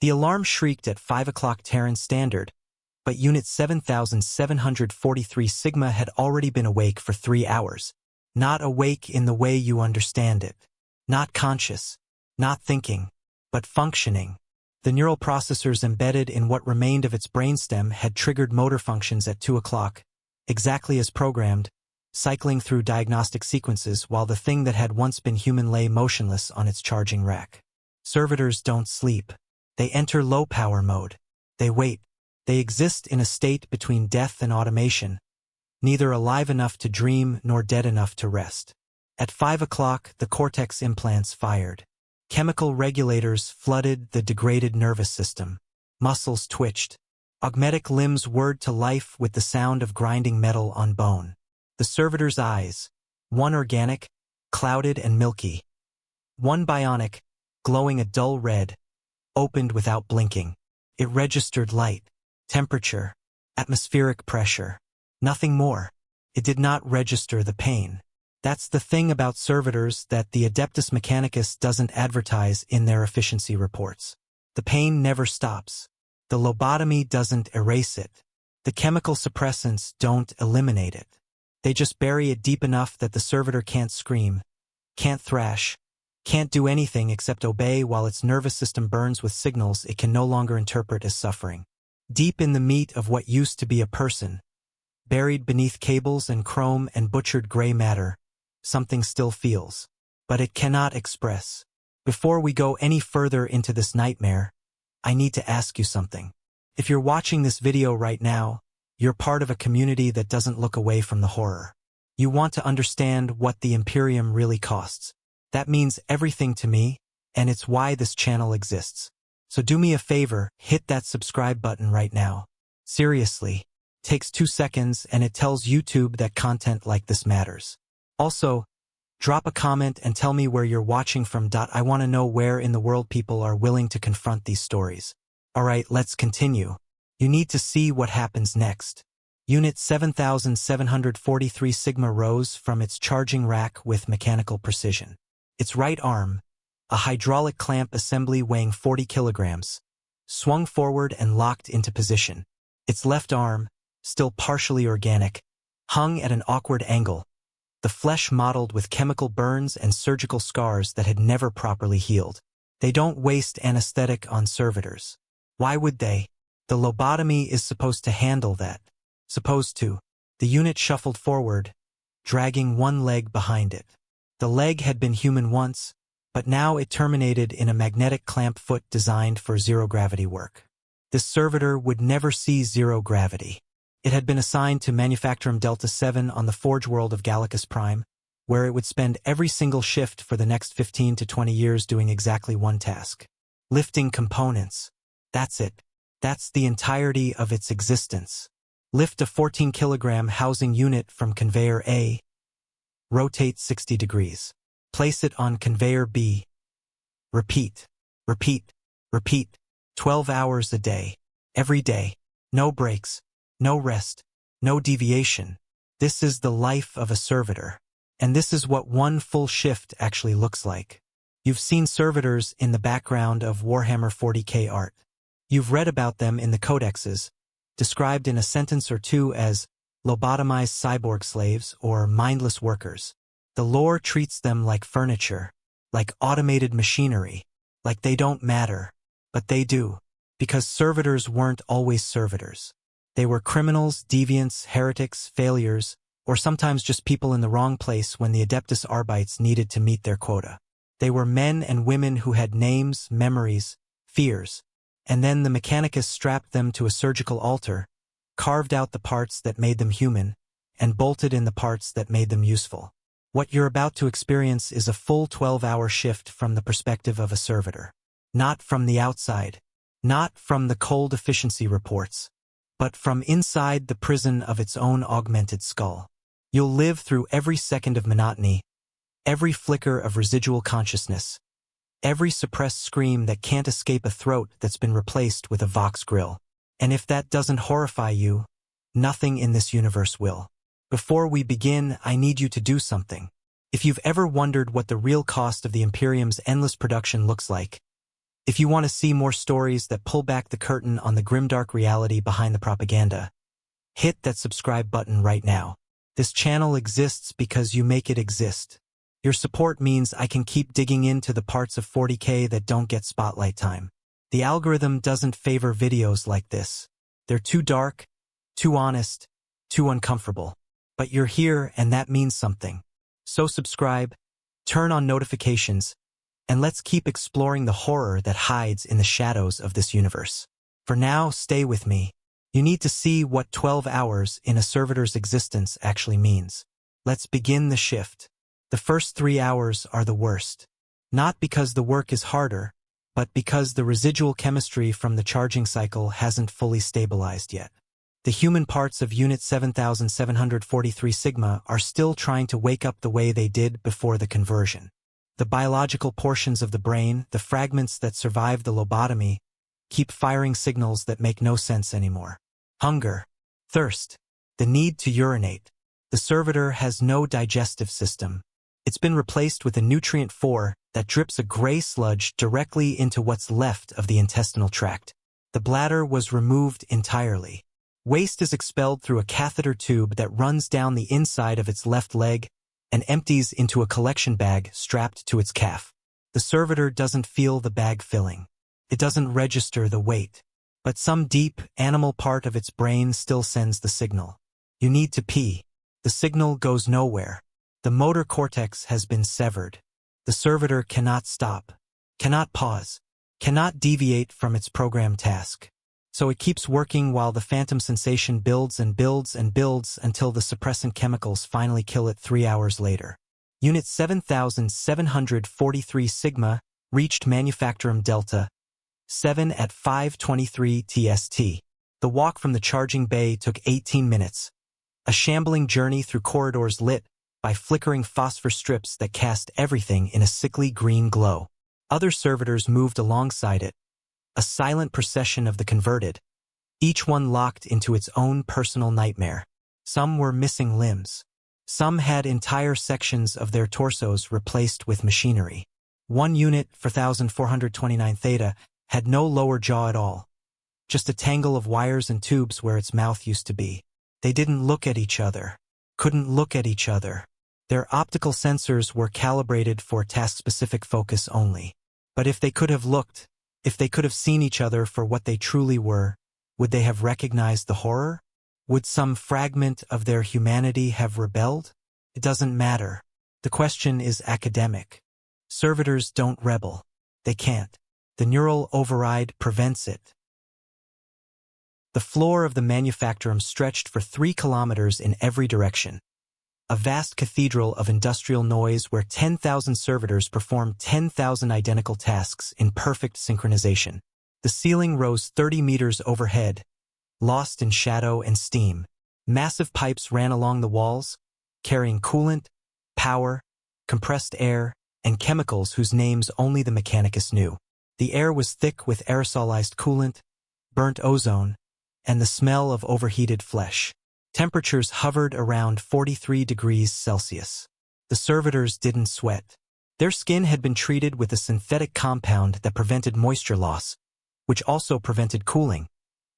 The alarm shrieked at 5 o'clock Terran Standard, but Unit 7743 Sigma had already been awake for 3 hours. Not awake in the way you understand it. Not conscious, not thinking, but functioning. The neural processors embedded in what remained of its brainstem had triggered motor functions at 2 o'clock, exactly as programmed, cycling through diagnostic sequences while the thing that had once been human lay motionless on its charging rack. Servitors don't sleep. They enter low-power mode. They wait. They exist in a state between death and automation, neither alive enough to dream nor dead enough to rest. At 5 o'clock, the cortex implants fired. Chemical regulators flooded the degraded nervous system. Muscles twitched. Augmetic limbs whirred to life with the sound of grinding metal on bone. The servitor's eyes, one organic, clouded and milky, one bionic, glowing a dull red, opened without blinking. It registered light, temperature, atmospheric pressure. Nothing more. It did not register the pain. That's the thing about servitors that the Adeptus Mechanicus doesn't advertise in their efficiency reports. The pain never stops. The lobotomy doesn't erase it. The chemical suppressants don't eliminate it. They just bury it deep enough that the servitor can't scream, can't thrash, can't do anything except obey while its nervous system burns with signals it can no longer interpret as suffering. Deep in the meat of what used to be a person, buried beneath cables and chrome and butchered gray matter, something still feels, but it cannot express. Before we go any further into this nightmare, I need to ask you something. If you're watching this video right now, you're part of a community that doesn't look away from the horror. You want to understand what the Imperium really costs. That means everything to me, and it's why this channel exists. So do me a favor, hit that subscribe button right now. Seriously, takes 2 seconds and it tells YouTube that content like this matters. Also, drop a comment and tell me where you're watching from. I want to know where in the world people are willing to confront these stories. Alright, let's continue. You need to see what happens next. Unit 7743 Sigma rose from its charging rack with mechanical precision. Its right arm, a hydraulic clamp assembly weighing 40 kilograms, swung forward and locked into position. Its left arm, still partially organic, hung at an awkward angle, the flesh mottled with chemical burns and surgical scars that had never properly healed. They don't waste anesthetic on servitors. Why would they? The lobotomy is supposed to handle that. Supposed to. The unit shuffled forward, dragging one leg behind it. The leg had been human once, but now it terminated in a magnetic clamp foot designed for zero-gravity work. This servitor would never see zero gravity. It had been assigned to Manufactorum Delta 7 on the Forge world of Gallicus Prime, where it would spend every single shift for the next 15 to 20 years doing exactly one task. Lifting components. That's it. That's the entirety of its existence. Lift a 14-kilogram housing unit from conveyor A. Rotate 60 degrees. Place it on conveyor B. Repeat. Repeat. Repeat. 12 hours a day. Every day. No breaks. No rest. No deviation. This is the life of a servitor. And this is what one full shift actually looks like. You've seen servitors in the background of Warhammer 40k art. You've read about them in the codexes, described in a sentence or two as lobotomized cyborg slaves or mindless workers. The lore treats them like furniture, like automated machinery, like they don't matter. But they do, because servitors weren't always servitors. They were criminals, deviants, heretics, failures, or sometimes just people in the wrong place when the Adeptus Arbites needed to meet their quota. They were men and women who had names, memories, fears, and then the Mechanicus strapped them to a surgical altar, carved out the parts that made them human, and bolted in the parts that made them useful. What you're about to experience is a full 12-hour shift from the perspective of a servitor. Not from the outside, not from the cold efficiency reports, but from inside the prison of its own augmented skull. You'll live through every second of monotony, every flicker of residual consciousness, every suppressed scream that can't escape a throat that's been replaced with a Vox grill. And if that doesn't horrify you, nothing in this universe will. Before we begin, I need you to do something. If you've ever wondered what the real cost of the Imperium's endless production looks like, If you want to see more stories that pull back the curtain on the grimdark reality behind the propaganda, hit that subscribe button right now. This channel exists because you make it exist. Your support means I can keep digging into the parts of 40K that don't get spotlight time. The algorithm doesn't favor videos like this. They're too dark, too honest, too uncomfortable. But you're here and that means something. So subscribe, turn on notifications, and let's keep exploring the horror that hides in the shadows of this universe. For now, stay with me. You need to see what 12 hours in a servitor's existence actually means. Let's begin the shift. The first 3 hours are the worst. Not because the work is harder, but because the residual chemistry from the charging cycle hasn't fully stabilized yet. The human parts of Unit 7743 Sigma are still trying to wake up the way they did before the conversion. The biological portions of the brain, the fragments that survived the lobotomy, keep firing signals that make no sense anymore. Hunger, thirst, the need to urinate. The servitor has no digestive system. It's been replaced with a nutrient 4 that drips a gray sludge directly into what's left of the intestinal tract. The bladder was removed entirely. Waste is expelled through a catheter tube that runs down the inside of its left leg and empties into a collection bag strapped to its calf. The servitor doesn't feel the bag filling. It doesn't register the weight. But some deep, animal part of its brain still sends the signal. You need to pee. The signal goes nowhere. The motor cortex has been severed. The servitor cannot stop, cannot pause, cannot deviate from its programmed task. So it keeps working while the phantom sensation builds and builds and builds until the suppressant chemicals finally kill it 3 hours later. Unit 7743 Sigma reached Manufacturum Delta 7 at 5:23 TST. The walk from the charging bay took 18 minutes, a shambling journey through corridors lit by flickering phosphor strips that cast everything in a sickly green glow. Other servitors moved alongside it, a silent procession of the converted, each one locked into its own personal nightmare. Some were missing limbs. Some had entire sections of their torsos replaced with machinery. One unit, 4429 Theta, had no lower jaw at all, just a tangle of wires and tubes where its mouth used to be. They didn't look at each other, couldn't look at each other. Their optical sensors were calibrated for task-specific focus only. But if they could have looked, if they could have seen each other for what they truly were, would they have recognized the horror? Would some fragment of their humanity have rebelled? It doesn't matter. The question is academic. Servitors don't rebel. They can't. The neural override prevents it. The floor of the manufactorum stretched for 3 kilometers in every direction. A vast cathedral of industrial noise where 10,000 servitors performed 10,000 identical tasks in perfect synchronization. The ceiling rose 30 meters overhead, lost in shadow and steam. Massive pipes ran along the walls, carrying coolant, power, compressed air, and chemicals whose names only the mechanicus knew. The air was thick with aerosolized coolant, burnt ozone, and the smell of overheated flesh. Temperatures hovered around 43 degrees Celsius. The servitors didn't sweat. Their skin had been treated with a synthetic compound that prevented moisture loss, which also prevented cooling,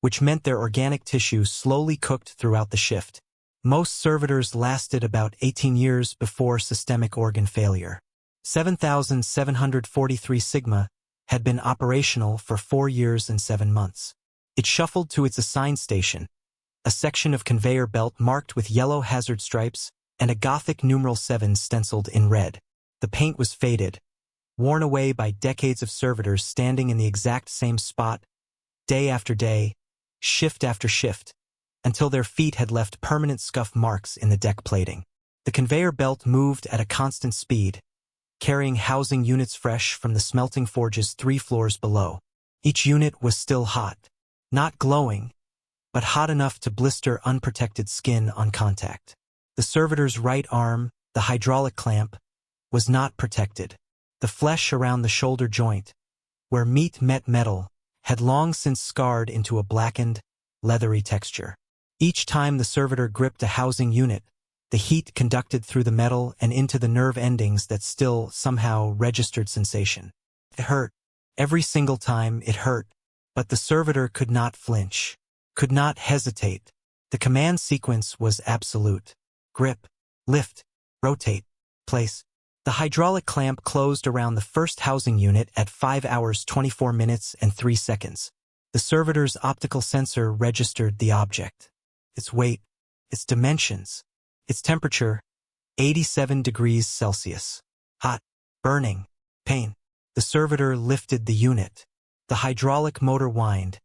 which meant their organic tissue slowly cooked throughout the shift. Most servitors lasted about 18 years before systemic organ failure. 7743 Sigma had been operational for 4 years and 7 months. It shuffled to its assigned station, a section of conveyor belt marked with yellow hazard stripes and a Gothic numeral 7 stenciled in red. The paint was faded, worn away by decades of servitors standing in the exact same spot, day after day, shift after shift, until their feet had left permanent scuff marks in the deck plating. The conveyor belt moved at a constant speed, carrying housing units fresh from the smelting forges 3 floors below. Each unit was still hot, not glowing, but hot enough to blister unprotected skin on contact. The servitor's right arm, the hydraulic clamp, was not protected. The flesh around the shoulder joint, where meat met metal, had long since scarred into a blackened, leathery texture. Each time the servitor gripped a housing unit, the heat conducted through the metal and into the nerve endings that still somehow registered sensation. It hurt. Every single time it hurt, but the servitor could not flinch, could not hesitate. The command sequence was absolute. Grip, lift, rotate, place. The hydraulic clamp closed around the first housing unit at 5 hours 24 minutes and 3 seconds. The servitor's optical sensor registered the object. Its weight, its dimensions, its temperature, 87 degrees Celsius. Hot, burning, pain. The servitor lifted the unit. The hydraulic motor whined,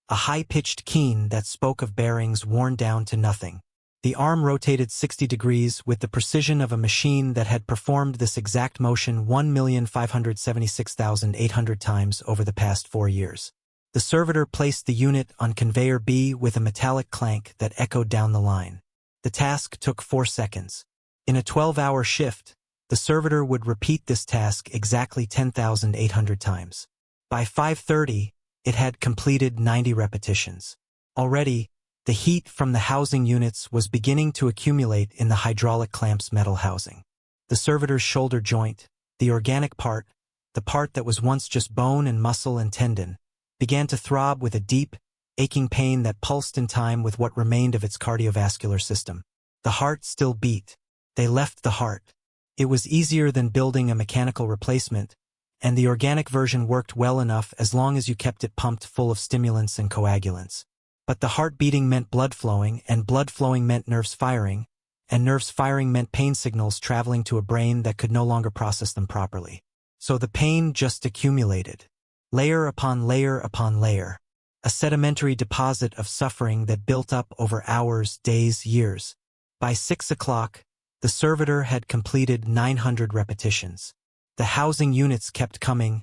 a high-pitched keen that spoke of bearings worn down to nothing. The arm rotated 60 degrees with the precision of a machine that had performed this exact motion 1,576,800 times over the past 4 years. The servitor placed the unit on conveyor B with a metallic clank that echoed down the line. The task took 4 seconds. In a 12-hour shift, the servitor would repeat this task exactly 10,800 times. By 5:30, it had completed 90 repetitions. Already, the heat from the housing units was beginning to accumulate in the hydraulic clamp's metal housing. The servitor's shoulder joint, the organic part, the part that was once just bone and muscle and tendon, began to throb with a deep, aching pain that pulsed in time with what remained of its cardiovascular system. The heart still beat. They left the heart. It was easier than building a mechanical replacement, and the organic version worked well enough as long as you kept it pumped full of stimulants and coagulants. But the heart beating meant blood flowing, and blood flowing meant nerves firing, and nerves firing meant pain signals traveling to a brain that could no longer process them properly. So the pain just accumulated, layer upon layer upon layer, a sedimentary deposit of suffering that built up over hours, days, years. By 6 o'clock, the servitor had completed 900 repetitions. The housing units kept coming,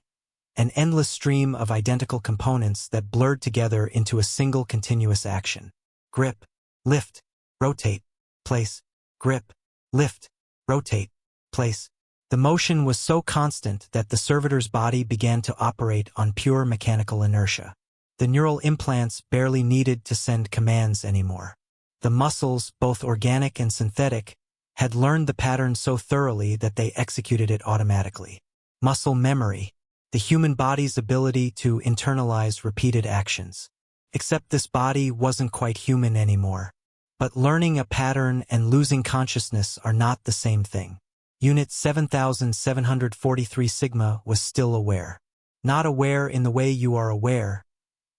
an endless stream of identical components that blurred together into a single continuous action. Grip, lift, rotate, place, grip, lift, rotate, place. The motion was so constant that the servitor's body began to operate on pure mechanical inertia. The neural implants barely needed to send commands anymore. The muscles, both organic and synthetic, had learned the pattern so thoroughly that they executed it automatically. Muscle memory, the human body's ability to internalize repeated actions. Except this body wasn't quite human anymore. But learning a pattern and losing consciousness are not the same thing. Unit 7743 Sigma was still aware. Not aware in the way you are aware,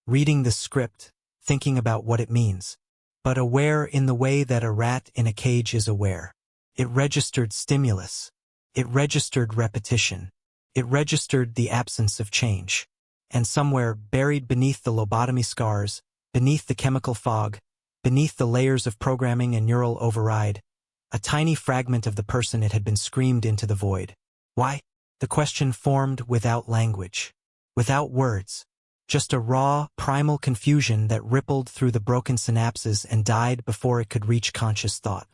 reading the script, thinking about what it means, but aware in the way that a rat in a cage is aware. It registered stimulus. It registered repetition. It registered the absence of change. And somewhere, buried beneath the lobotomy scars, beneath the chemical fog, beneath the layers of programming and neural override, a tiny fragment of the person it had been screamed into the void. Why? The question formed without language, without words, just a raw, primal confusion that rippled through the broken synapses and died before it could reach conscious thought.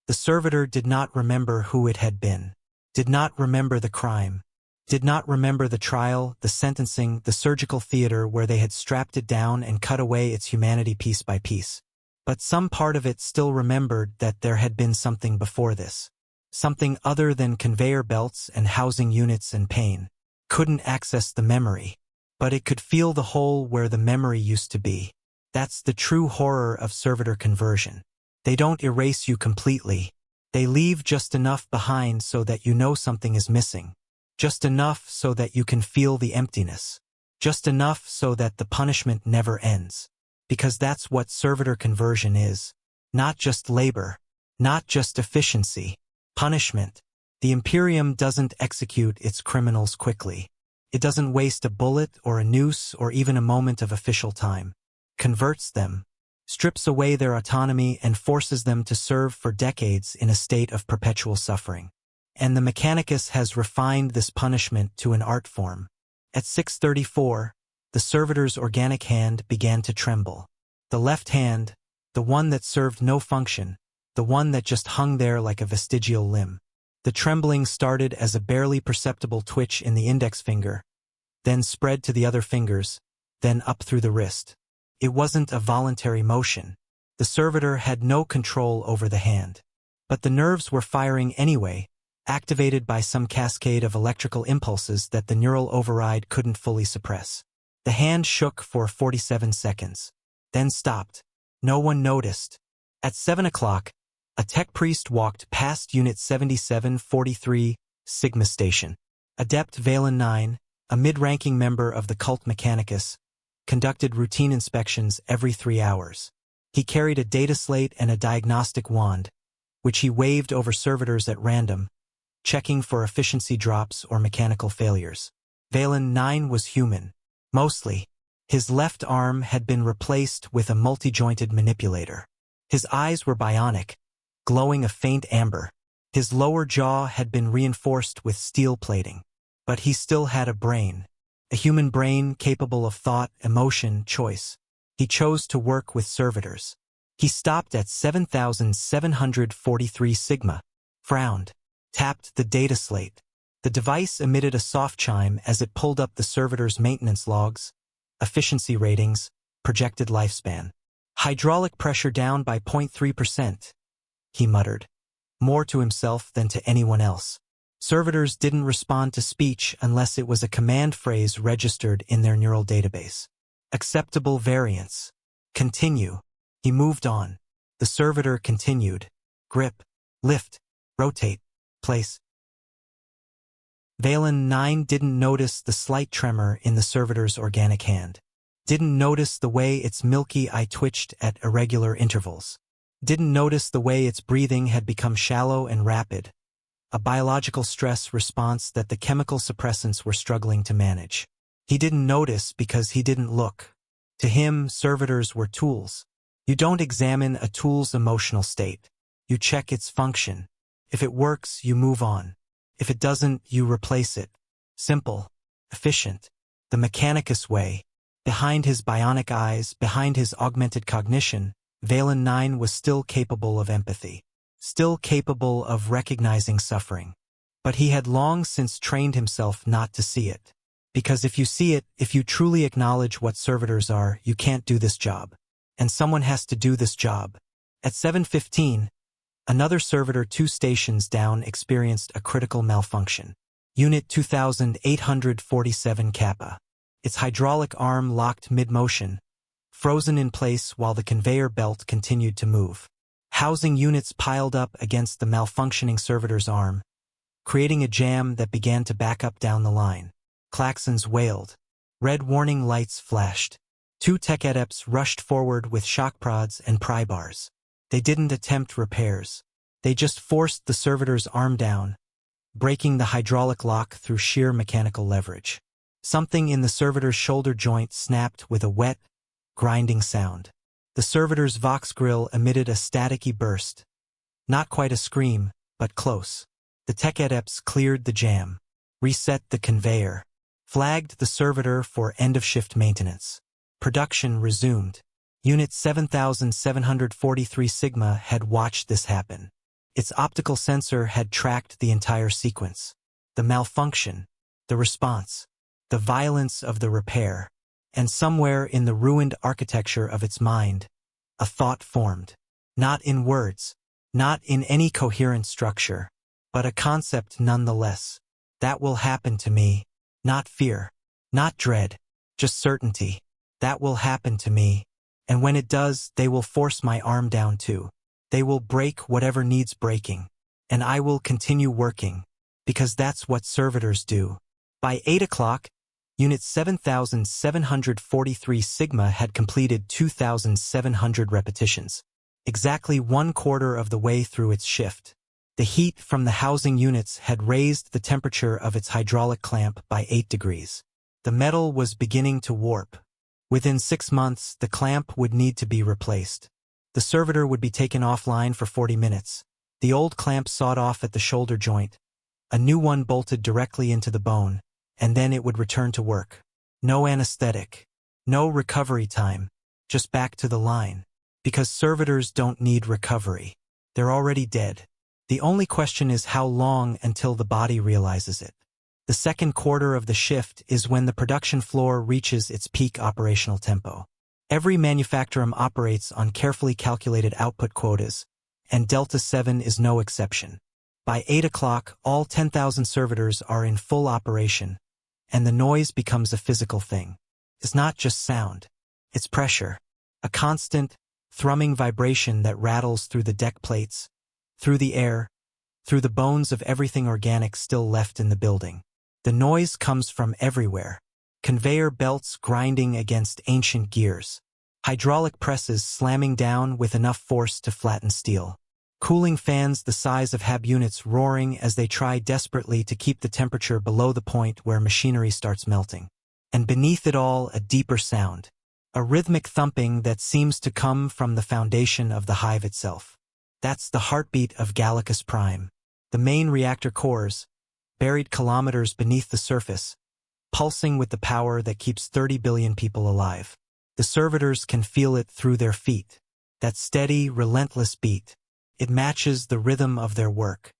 The servitor did not remember who it had been, did not remember the crime, did not remember the trial, the sentencing, the surgical theater where they had strapped it down and cut away its humanity piece by piece. But some part of it still remembered that there had been something before this. Something other than conveyor belts and housing units and pain. Couldn't access the memory, but it could feel the hole where the memory used to be. That's the true horror of servitor conversion. They don't erase you completely. They leave just enough behind so that you know something is missing. Just enough so that you can feel the emptiness. Just enough so that the punishment never ends. Because that's what servitor conversion is. Not just labor. Not just efficiency. Punishment. The Imperium doesn't execute its criminals quickly. It doesn't waste a bullet or a noose or even a moment of official time. Converts them. Strips away their autonomy and forces them to serve for decades in a state of perpetual suffering. And the Mechanicus has refined this punishment to an art form. At 6:34, the servitor's organic hand began to tremble. The left hand, the one that served no function, the one that just hung there like a vestigial limb. The trembling started as a barely perceptible twitch in the index finger, then spread to the other fingers, then up through the wrist. It wasn't a voluntary motion. The servitor had no control over the hand. But the nerves were firing anyway, activated by some cascade of electrical impulses that the neural override couldn't fully suppress. The hand shook for 47 seconds, then stopped. No one noticed. At 7 o'clock, a tech priest walked past Unit 7743 Sigma Station. Adept Valen 9, a mid-ranking member of the cult Mechanicus, conducted routine inspections every 3 hours. He carried a data slate and a diagnostic wand, which he waved over servitors at random, checking for efficiency drops or mechanical failures. Valen 9 was human. Mostly. His left arm had been replaced with a multi-jointed manipulator. His eyes were bionic, glowing a faint amber. His lower jaw had been reinforced with steel plating. But he still had a brain. A human brain capable of thought, emotion, choice. He chose to work with servitors. He stopped at 7743 Sigma, frowned, tapped the data slate. The device emitted a soft chime as it pulled up the servitor's maintenance logs, efficiency ratings, projected lifespan. Hydraulic pressure down by 0.3%, he muttered, more to himself than to anyone else. Servitors didn't respond to speech unless it was a command phrase registered in their neural database. Acceptable variance. Continue. He moved on. The servitor continued. Grip. Lift. Rotate. Place. Valen 9 didn't notice the slight tremor in the servitor's organic hand. Didn't notice the way its milky eye twitched at irregular intervals. Didn't notice the way its breathing had become shallow and rapid, a biological stress response that the chemical suppressants were struggling to manage. He didn't notice because he didn't look. To him, servitors were tools. You don't examine a tool's emotional state. You check its function. If it works, you move on. If it doesn't, you replace it. Simple. Efficient. The Mechanicus way. Behind his bionic eyes, behind his augmented cognition, Valen 9 was still capable of empathy. Still capable of recognizing suffering. But he had long since trained himself not to see it. Because if you see it, if you truly acknowledge what servitors are, you can't do this job. And someone has to do this job. At 7:15, another servitor 2 stations down experienced a critical malfunction. Unit 2847 Kappa. Its hydraulic arm locked mid-motion, frozen in place while the conveyor belt continued to move. Housing units piled up against the malfunctioning servitor's arm, creating a jam that began to back up down the line. Klaxons wailed. Red warning lights flashed. 2 tech adepts rushed forward with shock prods and pry bars. They didn't attempt repairs. They just forced the servitor's arm down, breaking the hydraulic lock through sheer mechanical leverage. Something in the servitor's shoulder joint snapped with a wet, grinding sound. The servitor's Vox grill emitted a staticky burst. Not quite a scream, but close. The tech adepts cleared the jam, reset the conveyor, flagged the servitor for end-of-shift maintenance. Production resumed. Unit 7743 Sigma had watched this happen. Its optical sensor had tracked the entire sequence. The malfunction, the response, the violence of the repair, and somewhere in the ruined architecture of its mind, a thought formed. Not in words, not in any coherent structure, but a concept nonetheless. That will happen to me. Not fear, not dread, just certainty. That will happen to me. And when it does, they will force my arm down too. They will break whatever needs breaking. And I will continue working, because that's what servitors do. By 8 o'clock, Unit 7743 Sigma had completed 2,700 repetitions, exactly 1/4 of the way through its shift. The heat from the housing units had raised the temperature of its hydraulic clamp by 8 degrees. The metal was beginning to warp. Within 6 months, the clamp would need to be replaced. The servitor would be taken offline for 40 minutes. The old clamp sawed off at the shoulder joint. A new one bolted directly into the bone, and then it would return to work. No anesthetic. No recovery time. Just back to the line. Because servitors don't need recovery. They're already dead. The only question is how long until the body realizes it. The second quarter of the shift is when the production floor reaches its peak operational tempo. Every manufacturer operates on carefully calculated output quotas, and Delta 7 is no exception. By 8 o'clock, all 10,000 servitors are in full operation, and the noise becomes a physical thing. It's not just sound. It's pressure. A constant, thrumming vibration that rattles through the deck plates, through the air, through the bones of everything organic still left in the building. The noise comes from everywhere. Conveyor belts grinding against ancient gears. Hydraulic presses slamming down with enough force to flatten steel. Cooling fans the size of HAB units roaring as they try desperately to keep the temperature below the point where machinery starts melting. And beneath it all, a deeper sound. A rhythmic thumping that seems to come from the foundation of the hive itself. That's the heartbeat of Gallicus Prime. The main reactor cores, buried kilometers beneath the surface, pulsing with the power that keeps 30 billion people alive. The servitors can feel it through their feet. That steady, relentless beat. It matches the rhythm of their work.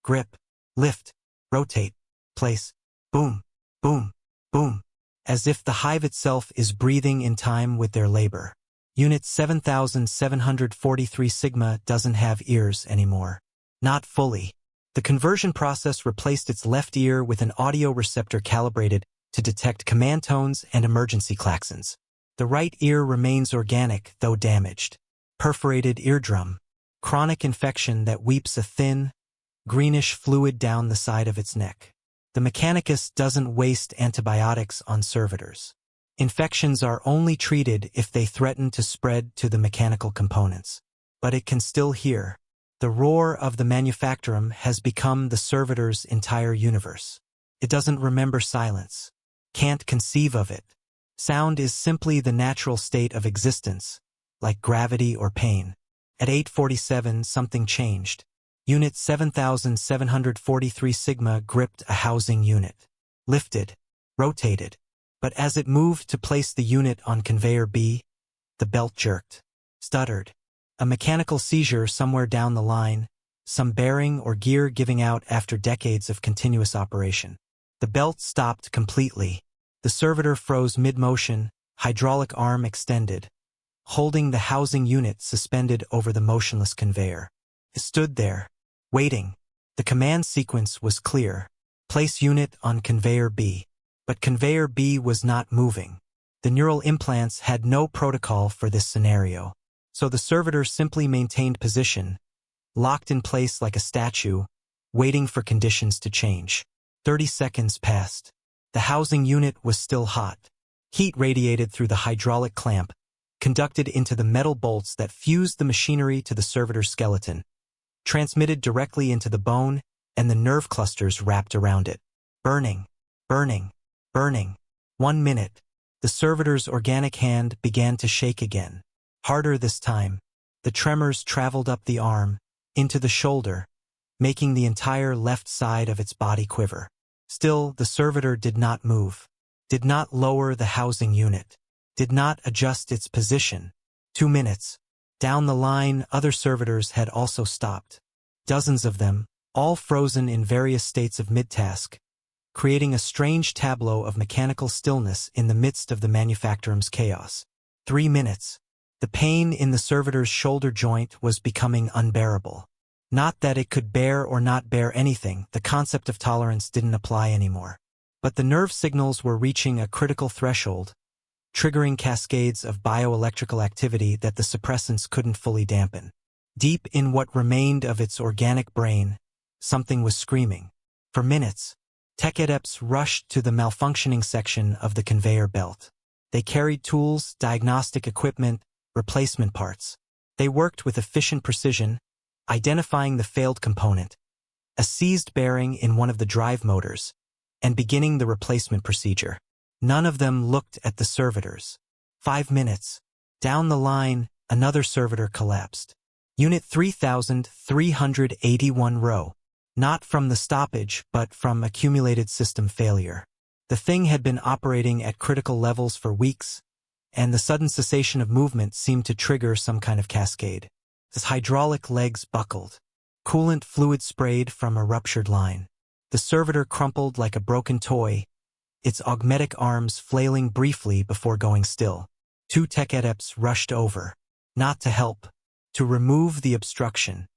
Grip, lift, rotate, place, boom, boom, boom. As if the hive itself is breathing in time with their labor. Unit 7743 Sigma doesn't have ears anymore. Not fully. The conversion process replaced its left ear with an audio receptor calibrated to detect command tones and emergency klaxons. The right ear remains organic, though damaged. Perforated eardrum. Chronic infection that weeps a thin, greenish fluid down the side of its neck. The Mechanicus doesn't waste antibiotics on servitors. Infections are only treated if they threaten to spread to the mechanical components. But it can still hear. The roar of the Manufactorum has become the servitor's entire universe. It doesn't remember silence. Can't conceive of it. Sound is simply the natural state of existence, like gravity or pain. At 8:47, something changed. Unit 7743 Sigma gripped a housing unit. Lifted. Rotated. But as it moved to place the unit on conveyor B, the belt jerked. Stuttered. A mechanical seizure somewhere down the line, some bearing or gear giving out after decades of continuous operation. The belt stopped completely. The servitor froze mid-motion, hydraulic arm extended, holding the housing unit suspended over the motionless conveyor. It stood there, waiting. The command sequence was clear. Place unit on conveyor B. But conveyor B was not moving. The neural implants had no protocol for this scenario. So the servitor simply maintained position, locked in place like a statue, waiting for conditions to change. 30 seconds passed. The housing unit was still hot. Heat radiated through the hydraulic clamp, conducted into the metal bolts that fused the machinery to the servitor's skeleton, transmitted directly into the bone and the nerve clusters wrapped around it. Burning, burning, burning. 1 minute. The servitor's organic hand began to shake again. Harder this time. The tremors traveled up the arm, into the shoulder, making the entire left side of its body quiver. Still, the servitor did not move, did not lower the housing unit, did not adjust its position. 2 minutes. Down the line, other servitors had also stopped. Dozens of them, all frozen in various states of mid-task, creating a strange tableau of mechanical stillness in the midst of the Manufactorum's chaos. 3 minutes. The pain in the servitor's shoulder joint was becoming unbearable. Not that it could bear or not bear anything, the concept of tolerance didn't apply anymore. But the nerve signals were reaching a critical threshold, triggering cascades of bioelectrical activity that the suppressants couldn't fully dampen. Deep in what remained of its organic brain, something was screaming. For minutes, tech adepts rushed to the malfunctioning section of the conveyor belt. They carried tools, diagnostic equipment, replacement parts. They worked with efficient precision, identifying the failed component, a seized bearing in one of the drive motors, and beginning the replacement procedure. None of them looked at the servitors. 5 minutes. Down the line, another servitor collapsed. Unit 3381 row. Not from the stoppage, but from accumulated system failure. The thing had been operating at critical levels for weeks, and the sudden cessation of movement seemed to trigger some kind of cascade. Its hydraulic legs buckled. Coolant fluid sprayed from a ruptured line. The servitor crumpled like a broken toy, its augmetic arms flailing briefly before going still. 2 tech adepts rushed over. Not to help, to remove the obstruction.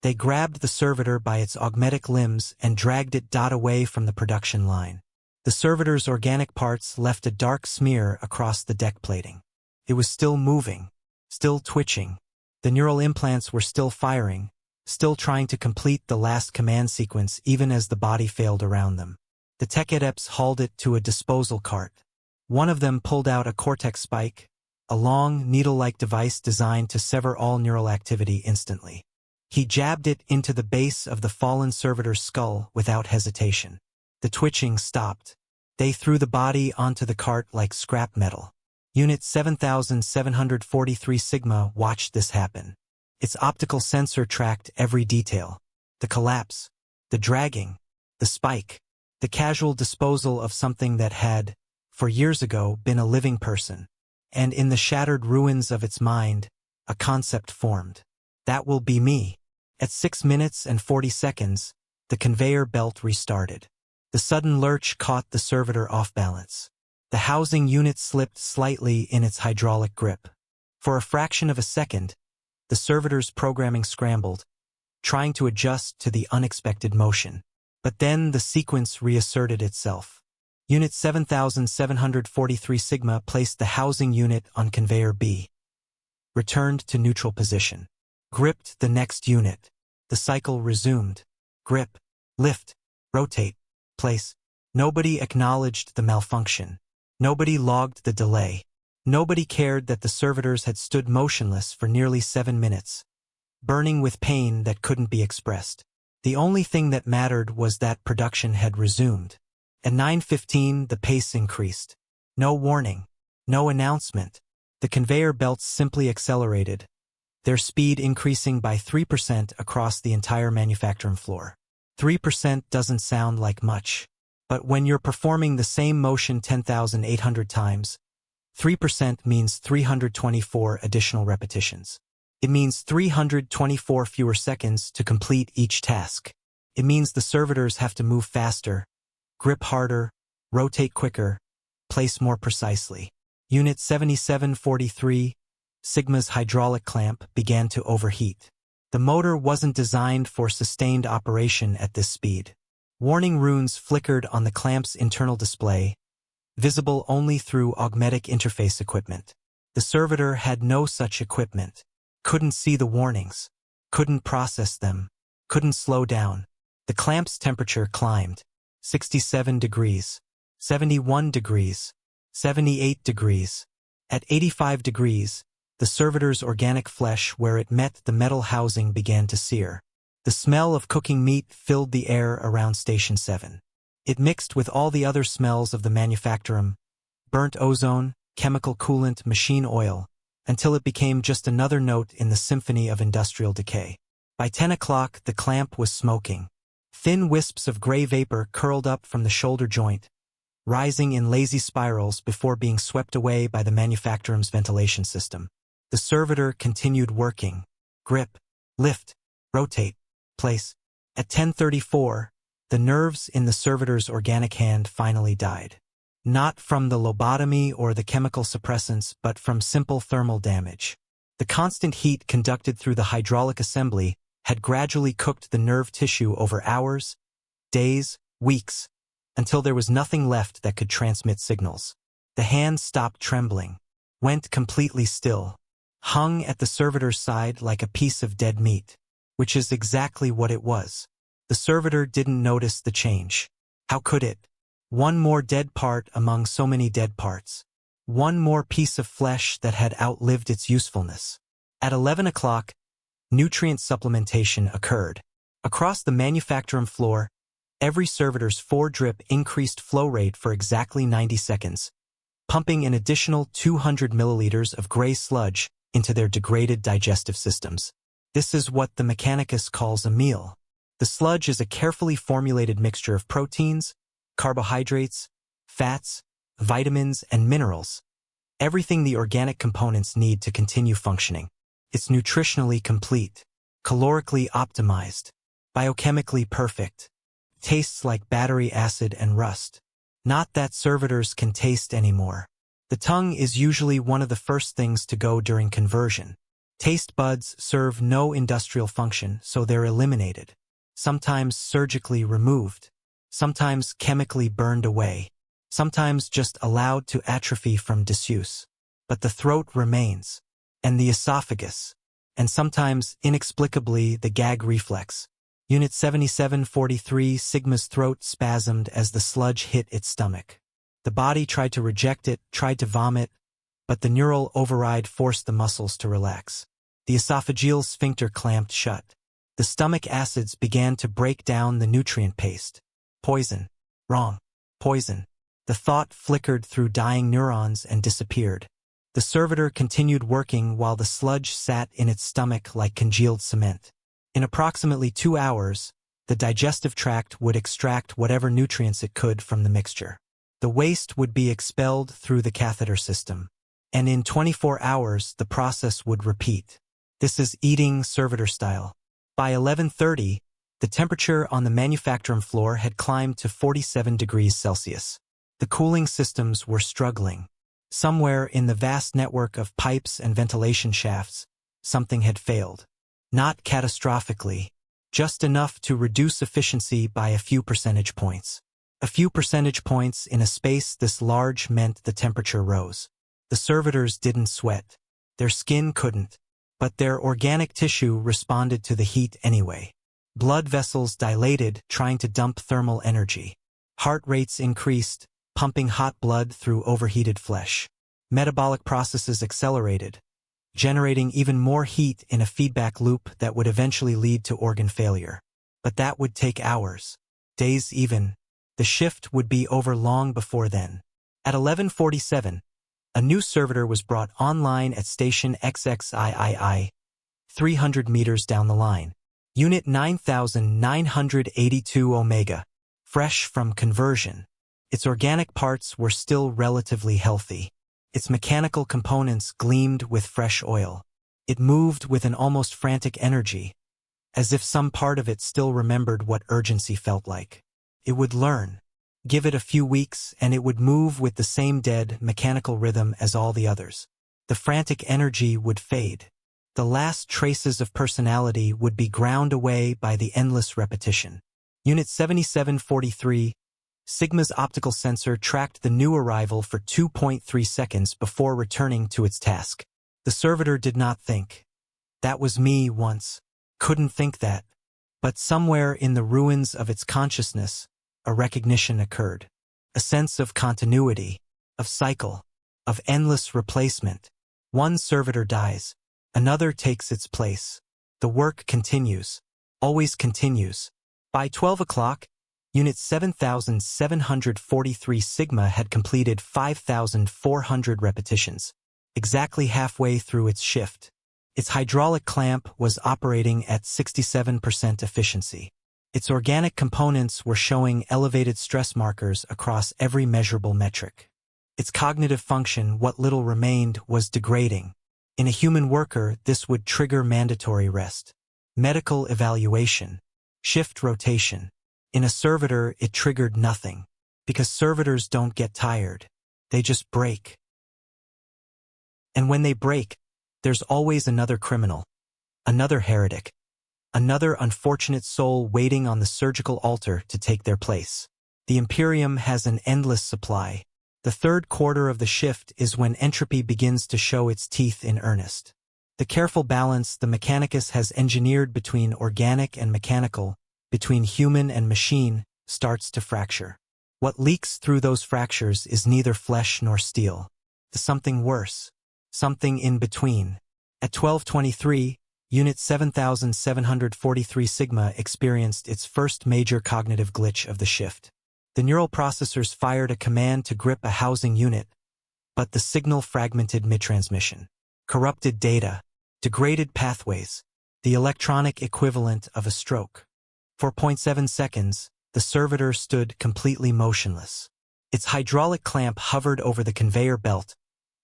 They grabbed the servitor by its augmetic limbs and dragged it away from the production line. The servitor's organic parts left a dark smear across the deck plating. It was still moving, still twitching. The neural implants were still firing, still trying to complete the last command sequence even as the body failed around them. The tech adepts hauled it to a disposal cart. One of them pulled out a cortex spike, a long, needle-like device designed to sever all neural activity instantly. He jabbed it into the base of the fallen servitor's skull without hesitation. The twitching stopped. They threw the body onto the cart like scrap metal. Unit 7743 Sigma watched this happen. Its optical sensor tracked every detail. The collapse, the dragging, the spike, the casual disposal of something that had, for years ago, been a living person. And in the shattered ruins of its mind, a concept formed. That will be me. At 6 minutes and 40 seconds, the conveyor belt restarted. The sudden lurch caught the servitor off balance. The housing unit slipped slightly in its hydraulic grip. For a fraction of a second, the servitor's programming scrambled, trying to adjust to the unexpected motion. But then the sequence reasserted itself. Unit 7743 Sigma placed the housing unit on conveyor B. Returned to neutral position. Gripped the next unit. The cycle resumed. Grip, lift, rotate, place. Nobody acknowledged the malfunction. Nobody logged the delay. Nobody cared that the servitors had stood motionless for nearly 7 minutes, burning with pain that couldn't be expressed. The only thing that mattered was that production had resumed. At 9:15, the pace increased. No warning, no announcement. The conveyor belts simply accelerated, their speed increasing by 3% across the entire manufacturing floor. 3% doesn't sound like much, but when you're performing the same motion 10,800 times, 3% means 324 additional repetitions. It means 324 fewer seconds to complete each task. It means the servitors have to move faster, grip harder, rotate quicker, place more precisely. Unit 7743, Sigma's hydraulic clamp, began to overheat. The motor wasn't designed for sustained operation at this speed. Warning runes flickered on the clamp's internal display, visible only through augmetic interface equipment. The servitor had no such equipment, couldn't see the warnings, couldn't process them, couldn't slow down. The clamp's temperature climbed. 67 degrees, 71 degrees, 78 degrees. At 85 degrees, the servitor's organic flesh where it met the metal housing began to sear. The smell of cooking meat filled the air around Station 7. It mixed with all the other smells of the manufactorum, burnt ozone, chemical coolant, machine oil, until it became just another note in the symphony of industrial decay. By 10 o'clock, the clamp was smoking. Thin wisps of gray vapor curled up from the shoulder joint, rising in lazy spirals before being swept away by the manufacturum's ventilation system. The servitor continued working. Grip, lift, rotate, place. At 10:34, the nerves in the servitor's organic hand finally died. Not from the lobotomy or the chemical suppressants, but from simple thermal damage. The constant heat conducted through the hydraulic assembly had gradually cooked the nerve tissue over hours, days, weeks, until there was nothing left that could transmit signals. The hand stopped trembling, went completely still, hung at the servitor's side like a piece of dead meat, which is exactly what it was. The servitor didn't notice the change. How could it? One more dead part among so many dead parts. One more piece of flesh that had outlived its usefulness. At 11 o'clock, nutrient supplementation occurred. Across the manufacturing floor, every servitor's 4-drip increased flow rate for exactly 90 seconds, pumping an additional 200 milliliters of gray sludge into their degraded digestive systems. This is what the mechanicus calls a meal. The sludge is a carefully formulated mixture of proteins, carbohydrates, fats, vitamins, and minerals. Everything the organic components need to continue functioning. It's nutritionally complete, calorically optimized, biochemically perfect. Tastes like battery acid and rust. Not that servitors can taste anymore. The tongue is usually one of the first things to go during conversion. Taste buds serve no industrial function, so they're eliminated. Sometimes surgically removed. Sometimes chemically burned away. Sometimes just allowed to atrophy from disuse. But the throat remains. And the esophagus. And sometimes, inexplicably, the gag reflex. Unit 7743 Sigma's throat spasmed as the sludge hit its stomach. The body tried to reject it, tried to vomit, but the neural override forced the muscles to relax. The esophageal sphincter clamped shut. The stomach acids began to break down the nutrient paste. Poison. Wrong. Poison. The thought flickered through dying neurons and disappeared. The servitor continued working while the sludge sat in its stomach like congealed cement. In approximately 2 hours, the digestive tract would extract whatever nutrients it could from the mixture. The waste would be expelled through the catheter system. And in 24 hours, the process would repeat. This is eating servitor style. By 11:30, the temperature on the manufacturing floor had climbed to 47 degrees Celsius. The cooling systems were struggling. Somewhere in the vast network of pipes and ventilation shafts, something had failed. Not catastrophically, just enough to reduce efficiency by a few percentage points. A few percentage points in a space this large meant the temperature rose. The servitors didn't sweat. Their skin couldn't, but their organic tissue responded to the heat anyway. Blood vessels dilated, trying to dump thermal energy. Heart rates increased, pumping hot blood through overheated flesh. Metabolic processes accelerated, generating even more heat in a feedback loop that would eventually lead to organ failure. But that would take hours, days even. The shift would be over long before then. At 11:47, a new servitor was brought online at station XXIII, 300 meters down the line. Unit 9982 Omega, fresh from conversion. Its organic parts were still relatively healthy. Its mechanical components gleamed with fresh oil. It moved with an almost frantic energy, as if some part of it still remembered what urgency felt like. It would learn. Give it a few weeks and it would move with the same dead, mechanical rhythm as all the others. The frantic energy would fade. The last traces of personality would be ground away by the endless repetition. Unit 7743, Sigma's optical sensor tracked the new arrival for 2.3 seconds before returning to its task. The servitor did not think. That was me once. Couldn't think that. But somewhere in the ruins of its consciousness, a recognition occurred. A sense of continuity, of cycle, of endless replacement. One servitor dies. Another takes its place. The work continues. Always continues. By 12 o'clock, Unit 7743 Sigma had completed 5,400 repetitions, exactly halfway through its shift. Its hydraulic clamp was operating at 67% efficiency. Its organic components were showing elevated stress markers across every measurable metric. Its cognitive function, what little remained, was degrading. In a human worker, this would trigger mandatory rest, medical evaluation, shift rotation. In a servitor, it triggered nothing, because servitors don't get tired. They just break. And when they break, there's always another criminal, another heretic, another unfortunate soul waiting on the surgical altar to take their place. The Imperium has an endless supply. The third quarter of the shift is when entropy begins to show its teeth in earnest. The careful balance the Mechanicus has engineered between organic and mechanical, between human and machine, starts to fracture. What leaks through those fractures is neither flesh nor steel. There's something worse, something in between. At 12:23, Unit 7743 Sigma experienced its first major cognitive glitch of the shift. The neural processors fired a command to grip a housing unit, but the signal fragmented mid-transmission. Corrupted data, degraded pathways, the electronic equivalent of a stroke. For 0.7 seconds, the servitor stood completely motionless. Its hydraulic clamp hovered over the conveyor belt,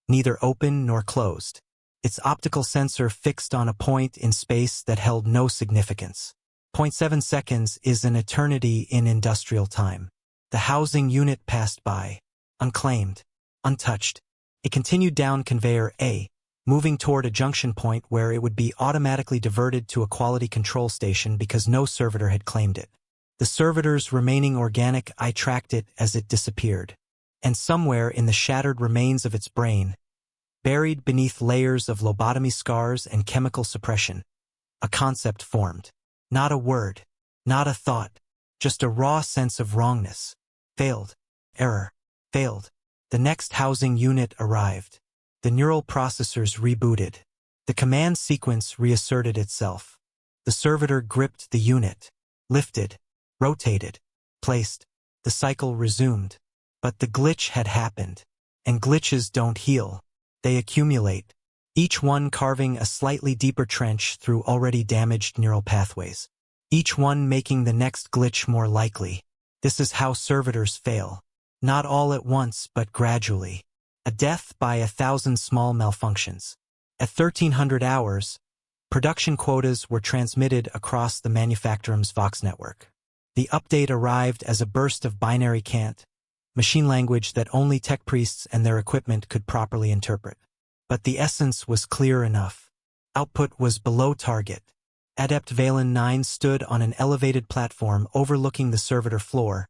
neither open nor closed. Its optical sensor fixed on a point in space that held no significance. 0.7 seconds is an eternity in industrial time. The housing unit passed by, unclaimed, untouched. It continued down conveyor A, moving toward a junction point where it would be automatically diverted to a quality control station because no servitor had claimed it. The servitor's remaining organic I tracked it as it disappeared. And somewhere in the shattered remains of its brain, buried beneath layers of lobotomy scars and chemical suppression, a concept formed. Not a word, not a thought, just a raw sense of wrongness. Failed. Error. Failed. The next housing unit arrived. The neural processors rebooted. The command sequence reasserted itself. The servitor gripped the unit, lifted, rotated, placed. The cycle resumed. But the glitch had happened. And glitches don't heal. They accumulate, each one carving a slightly deeper trench through already damaged neural pathways. Each one making the next glitch more likely. This is how servitors fail. Not all at once, but gradually. A death by 1,000 small malfunctions. At 1,300 hours, production quotas were transmitted across the manufacturer's Vox network. The update arrived as a burst of binary cant, machine language that only tech priests and their equipment could properly interpret. But the essence was clear enough. Output was below target. Adept Valen 9 stood on an elevated platform overlooking the servitor floor,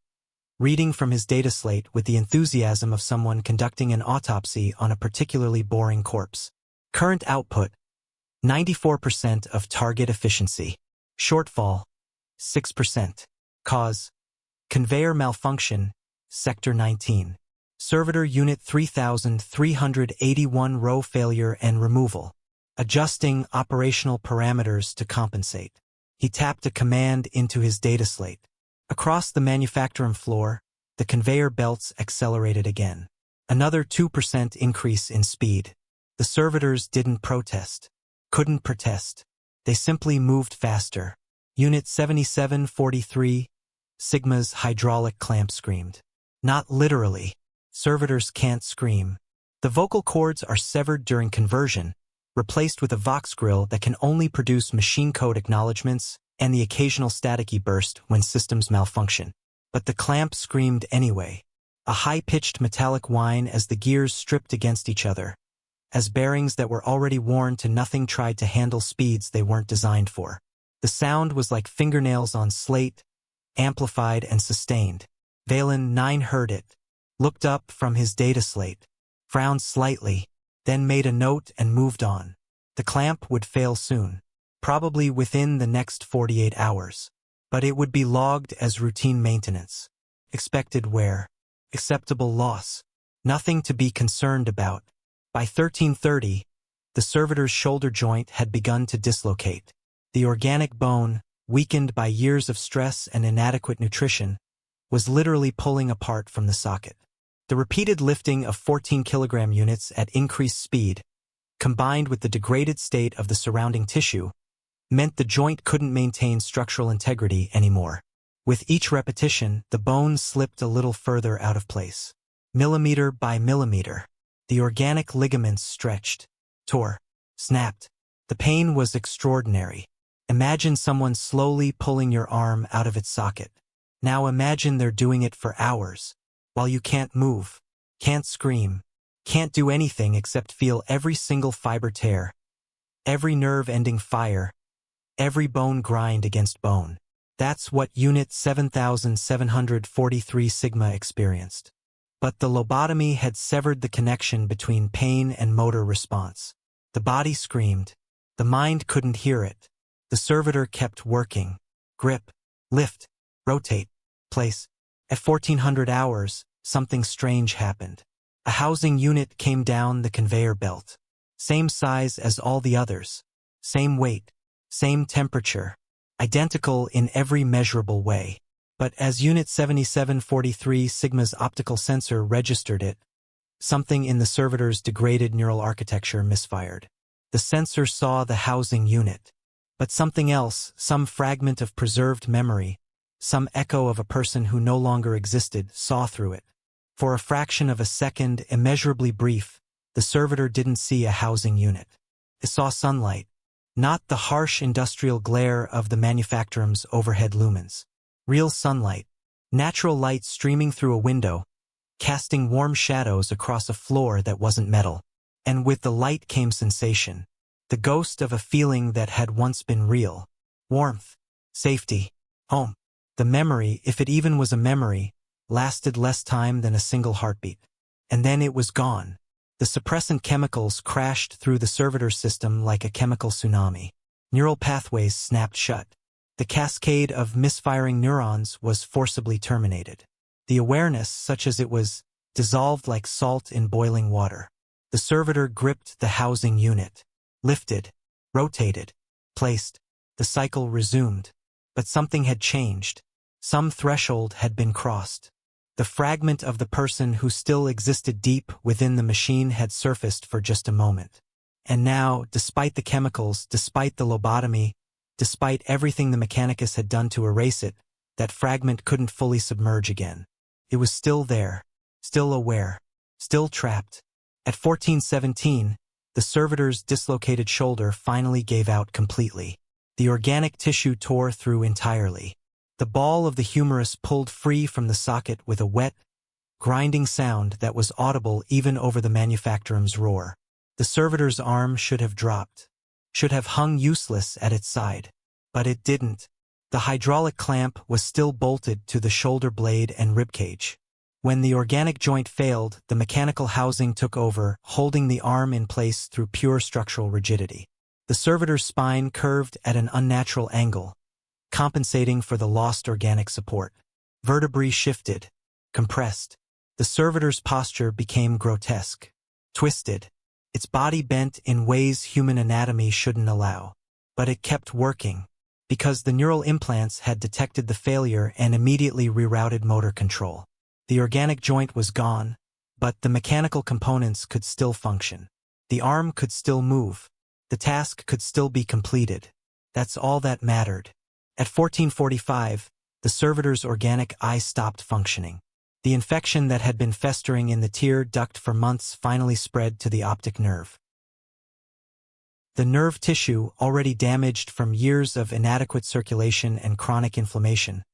reading from his data slate with the enthusiasm of someone conducting an autopsy on a particularly boring corpse. Current output, 94% of target efficiency. Shortfall, 6%. Cause, conveyor malfunction, Sector 19. Servitor Unit 3381 row failure and removal. Adjusting operational parameters to compensate. He tapped a command into his data slate. Across the manufacturing floor, the conveyor belts accelerated again. Another 2% increase in speed. The servitors didn't protest. Couldn't protest. They simply moved faster. Unit 7743, Sigma's hydraulic clamp screamed. Not literally. Servitors can't scream. The vocal cords are severed during conversion, replaced with a Vox grill that can only produce machine code acknowledgments and the occasional staticky burst when systems malfunction. But the clamp screamed anyway. A high-pitched metallic whine as the gears stripped against each other, as bearings that were already worn to nothing tried to handle speeds they weren't designed for. The sound was like fingernails on slate, amplified and sustained. Valen 9 heard it, looked up from his data slate, frowned slightly, then made a note and moved on. The clamp would fail soon, probably within the next 48 hours. But it would be logged as routine maintenance. Expected wear. Acceptable loss. Nothing to be concerned about. By 1330, the servitor's shoulder joint had begun to dislocate. The organic bone, weakened by years of stress and inadequate nutrition, was literally pulling apart from the socket. The repeated lifting of 14-kilogram units at increased speed, combined with the degraded state of the surrounding tissue, meant the joint couldn't maintain structural integrity anymore. With each repetition, the bone slipped a little further out of place. Millimeter by millimeter, the organic ligaments stretched, tore, snapped. The pain was extraordinary. Imagine someone slowly pulling your arm out of its socket. Now imagine they're doing it for hours, while you can't move, can't scream, can't do anything except feel every single fiber tear, every nerve ending fire, every bone grind against bone. That's what Unit 7743 Sigma experienced. But the lobotomy had severed the connection between pain and motor response. The body screamed. The mind couldn't hear it. The servitor kept working. Grip, lift, rotate, place. At 1400 hours, something strange happened. A housing unit came down the conveyor belt. Same size as all the others. Same weight. Same temperature. Identical in every measurable way. But as Unit 7743 Sigma's optical sensor registered it, something in the servitor's degraded neural architecture misfired. The sensor saw the housing unit. But something else, some fragment of preserved memory, some echo of a person who no longer existed, saw through it. For a fraction of a second, immeasurably brief, the servitor didn't see a housing unit. It saw sunlight, not the harsh industrial glare of the manufacturer's overhead lumens. Real sunlight, natural light streaming through a window, casting warm shadows across a floor that wasn't metal. And with the light came sensation, the ghost of a feeling that had once been real. Warmth, safety, home. The memory, if it even was a memory, lasted less time than a single heartbeat. And then it was gone. The suppressant chemicals crashed through the Servitor system like a chemical tsunami. Neural pathways snapped shut. The cascade of misfiring neurons was forcibly terminated. The awareness, such as it was, dissolved like salt in boiling water. The Servitor gripped the housing unit. Lifted, rotated, placed. The cycle resumed. But something had changed. Some threshold had been crossed. The fragment of the person who still existed deep within the machine had surfaced for just a moment. And now, despite the chemicals, despite the lobotomy, despite everything the Mechanicus had done to erase it, that fragment couldn't fully submerge again. It was still there, still aware, still trapped. At 1417, the Servitor's dislocated shoulder finally gave out completely. The organic tissue tore through entirely. The ball of the humerus pulled free from the socket with a wet, grinding sound that was audible even over the manufactorum's roar. The Servitor's arm should have dropped, should have hung useless at its side. But it didn't. The hydraulic clamp was still bolted to the shoulder blade and ribcage. When the organic joint failed, the mechanical housing took over, holding the arm in place through pure structural rigidity. The Servitor's spine curved at an unnatural angle, compensating for the lost organic support. Vertebrae shifted, compressed. The Servitor's posture became grotesque, twisted. Its body bent in ways human anatomy shouldn't allow. But it kept working, because the neural implants had detected the failure and immediately rerouted motor control. The organic joint was gone, but the mechanical components could still function. The arm could still move. The task could still be completed. That's all that mattered. At 1445, the Servitor's organic eye stopped functioning. The infection that had been festering in the tear duct for months finally spread to the optic nerve. The nerve tissue, already damaged from years of inadequate circulation and chronic inflammation,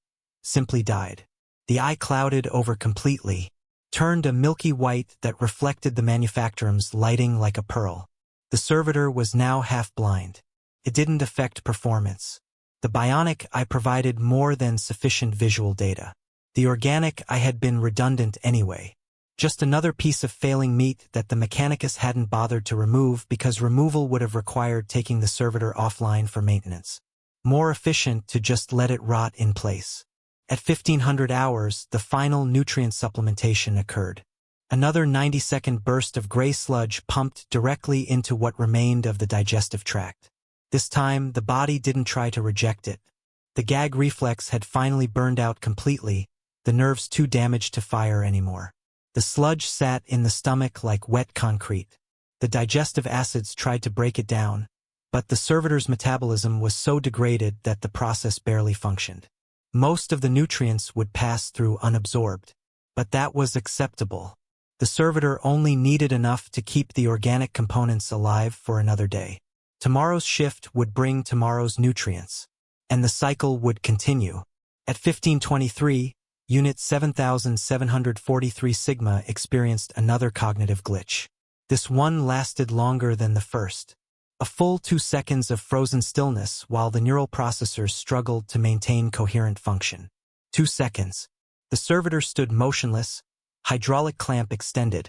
simply died. The eye clouded over completely, turned a milky white that reflected the manufactorum's lighting like a pearl. The Servitor was now half-blind. It didn't affect performance. The bionic eye provided more than sufficient visual data. The organic eye had been redundant anyway. Just another piece of failing meat that the Mechanicus hadn't bothered to remove because removal would have required taking the Servitor offline for maintenance. More efficient to just let it rot in place. At 1500 hours, the final nutrient supplementation occurred. Another 90-second burst of gray sludge pumped directly into what remained of the digestive tract. This time, the body didn't try to reject it. The gag reflex had finally burned out completely, the nerves too damaged to fire anymore. The sludge sat in the stomach like wet concrete. The digestive acids tried to break it down, but the Servitor's metabolism was so degraded that the process barely functioned. Most of the nutrients would pass through unabsorbed, but that was acceptable. The Servitor only needed enough to keep the organic components alive for another day. Tomorrow's shift would bring tomorrow's nutrients, and the cycle would continue. At 1523, Unit 7743 Sigma experienced another cognitive glitch. This one lasted longer than the first. A full 2 seconds of frozen stillness while the neural processors struggled to maintain coherent function. 2 seconds. The Servitor stood motionless, hydraulic clamp extended,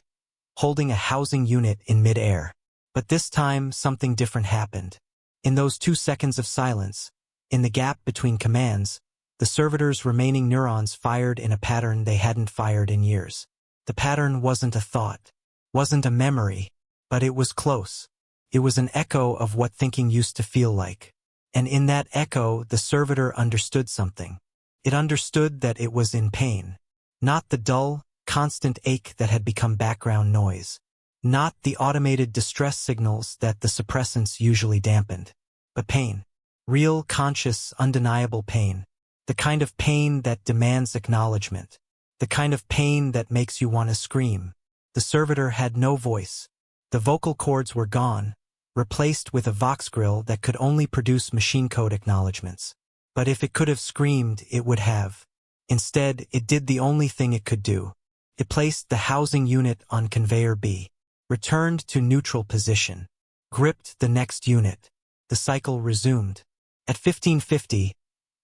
holding a housing unit in mid-air. But this time, something different happened. In those 2 seconds of silence, in the gap between commands, the Servitor's remaining neurons fired in a pattern they hadn't fired in years. The pattern wasn't a thought, wasn't a memory, but it was close. It was an echo of what thinking used to feel like. And in that echo, the Servitor understood something. It understood that it was in pain. Not the dull, constant ache that had become background noise. Not the automated distress signals that the suppressants usually dampened. But pain. Real, conscious, undeniable pain. The kind of pain that demands acknowledgement. The kind of pain that makes you want to scream. The Servitor had no voice. The vocal cords were gone, replaced with a Vox grill that could only produce machine code acknowledgements. But if it could have screamed, it would have. Instead, it did the only thing it could do. It placed the housing unit on conveyor B. returned to neutral position, gripped the next unit. The cycle resumed. At 1550,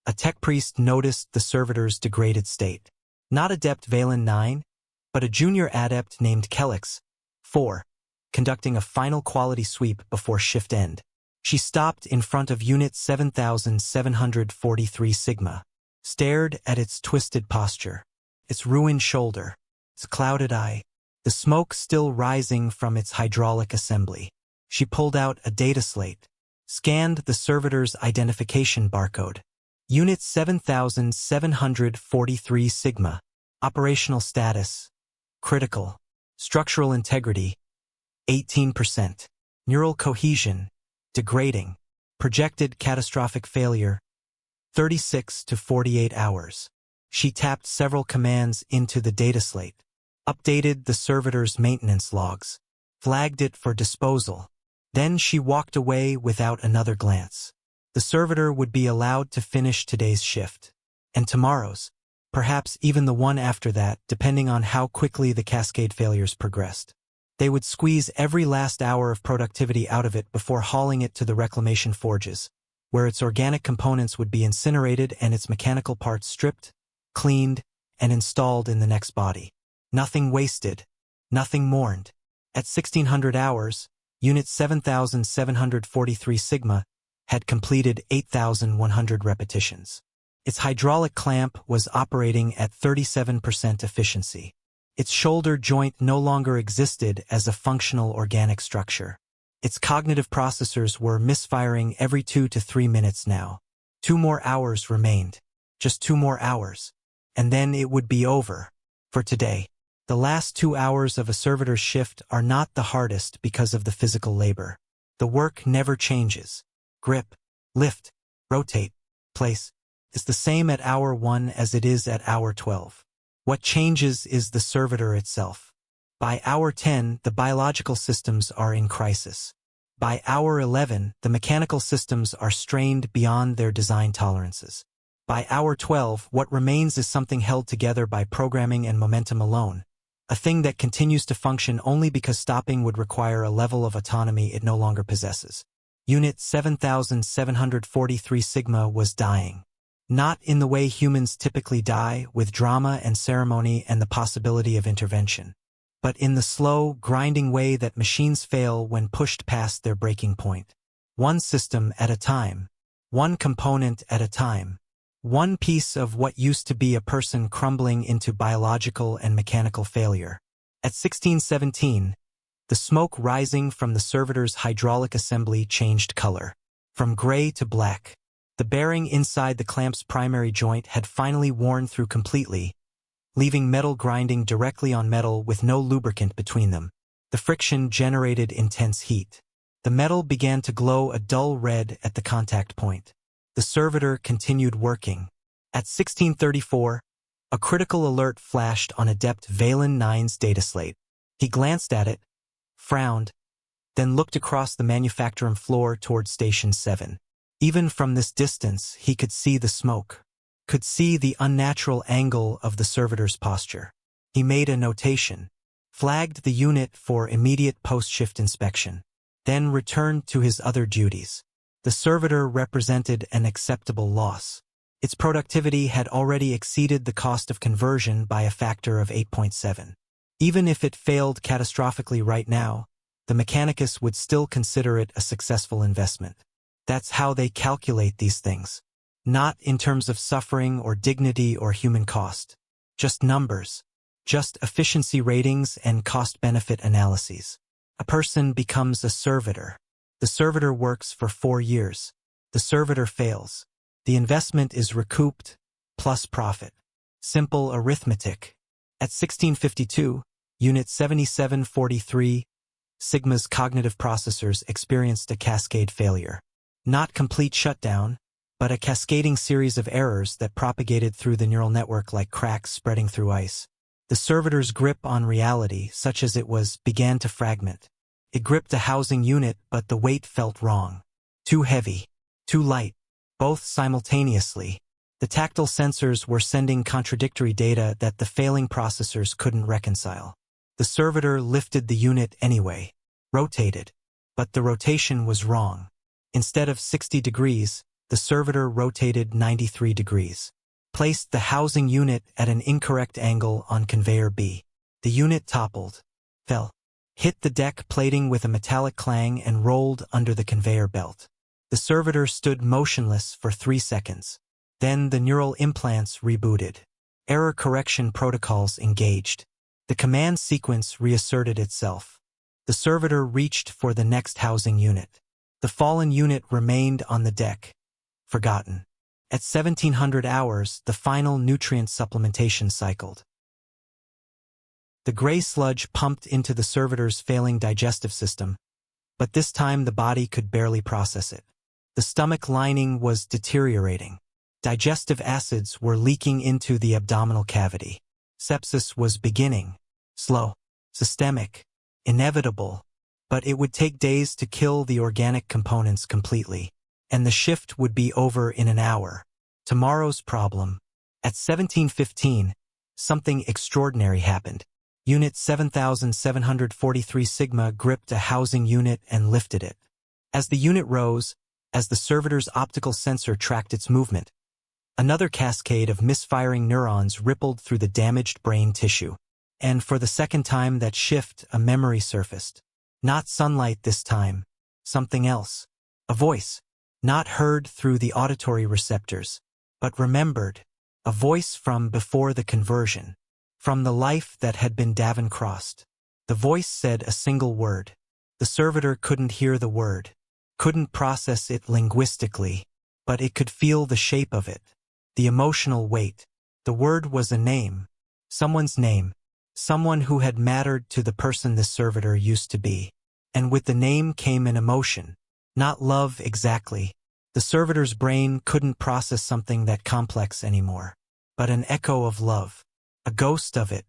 a tech priest noticed the servitor's degraded state. Not Adept Valen 9, but a junior adept named Kelix, 4, conducting a final quality sweep before shift end. She stopped in front of Unit 7743 Sigma, stared at its twisted posture, its ruined shoulder, its clouded eye, the smoke still rising from its hydraulic assembly. She pulled out a data slate, scanned the servitor's identification barcode. Unit 7743 Sigma. Operational status: critical. Structural integrity: 18%. Neural cohesion: degrading. Projected catastrophic failure: 36 to 48 hours. She tapped several commands into the data slate, updated the servitor's maintenance logs, flagged it for disposal. Then she walked away without another glance. The servitor would be allowed to finish today's shift, and tomorrow's, perhaps even the one after that, depending on how quickly the cascade failures progressed. They would squeeze every last hour of productivity out of it before hauling it to the reclamation forges, where its organic components would be incinerated and its mechanical parts stripped, cleaned, and installed in the next body. Nothing wasted, nothing mourned. At 1600 hours, Unit 7743 Sigma had completed 8,100 repetitions. Its hydraulic clamp was operating at 37% efficiency. Its shoulder joint no longer existed as a functional organic structure. Its cognitive processors were misfiring every 2 to 3 minutes now. 2 more hours remained. Just 2 more hours. And then it would be over. For today. The last 2 hours of a servitor's shift are not the hardest because of the physical labor. The work never changes. Grip, lift, rotate, place is the same at hour 1 as it is at hour 12. What changes is the servitor itself. By hour 10, the biological systems are in crisis. By hour 11, the mechanical systems are strained beyond their design tolerances. By hour 12, what remains is something held together by programming and momentum alone, a thing that continues to function only because stopping would require a level of autonomy it no longer possesses. Unit 7743 Sigma was dying. Not in the way humans typically die, with drama and ceremony and the possibility of intervention, but in the slow, grinding way that machines fail when pushed past their breaking point. One system at a time. One component at a time. One piece of what used to be a person crumbling into biological and mechanical failure. At 1617, the smoke rising from the servitor's hydraulic assembly changed color, from gray to black. The bearing inside the clamp's primary joint had finally worn through completely, leaving metal grinding directly on metal with no lubricant between them. The friction generated intense heat. The metal began to glow a dull red at the contact point. The servitor continued working. At 1634, a critical alert flashed on Adept Valen 9's data slate. He glanced at it, frowned, then looked across the manufacturing floor toward Station 7. Even from this distance, he could see the smoke, could see the unnatural angle of the servitor's posture. He made a notation, flagged the unit for immediate post-shift inspection, then returned to his other duties. The servitor represented an acceptable loss. Its productivity had already exceeded the cost of conversion by a factor of 8.7. Even if it failed catastrophically right now, the mechanicus would still consider it a successful investment. That's how they calculate these things. Not in terms of suffering or dignity or human cost. Just numbers. Just efficiency ratings and cost-benefit analyses. A person becomes a servitor. The servitor works for 4 years. The servitor fails. The investment is recouped, plus profit. Simple arithmetic. At 1652, Unit 7743, Sigma's cognitive processors experienced a cascade failure. Not complete shutdown, but a cascading series of errors that propagated through the neural network like cracks spreading through ice. The servitor's grip on reality, such as it was, began to fragment. It gripped a housing unit, but the weight felt wrong. Too heavy. Too light. Both simultaneously. The tactile sensors were sending contradictory data that the failing processors couldn't reconcile. The servitor lifted the unit anyway, rotated, but the rotation was wrong. Instead of 60 degrees, the servitor rotated 93 degrees. Placed the housing unit at an incorrect angle on conveyor B. The unit toppled, fell, hit the deck plating with a metallic clang and rolled under the conveyor belt. The servitor stood motionless for 3 seconds. Then the neural implants rebooted. Error correction protocols engaged. The command sequence reasserted itself. The servitor reached for the next housing unit. The fallen unit remained on the deck, forgotten. At 1700 hours, the final nutrient supplementation cycled. The gray sludge pumped into the servitor's failing digestive system, but this time the body could barely process it. The stomach lining was deteriorating. Digestive acids were leaking into the abdominal cavity. Sepsis was beginning. Slow, systemic, inevitable, but it would take days to kill the organic components completely, and the shift would be over in an hour. Tomorrow's problem. At 1715, something extraordinary happened. Unit 7743 Sigma gripped a housing unit and lifted it. As the unit rose, as the servitor's optical sensor tracked its movement, another cascade of misfiring neurons rippled through the damaged brain tissue. And for the second time that shift, a memory surfaced. Not sunlight this time. Something else. A voice. Not heard through the auditory receptors, but remembered. A voice from before the conversion. From the life that had been Davin-crossed. The voice said a single word. The servitor couldn't hear the word. Couldn't process it linguistically, but it could feel the shape of it. The emotional weight. The word was a name. Someone's name. Someone who had mattered to the person this servitor used to be. And with the name came an emotion. Not love exactly. The servitor's brain couldn't process something that complex anymore. But an echo of love. A ghost of it.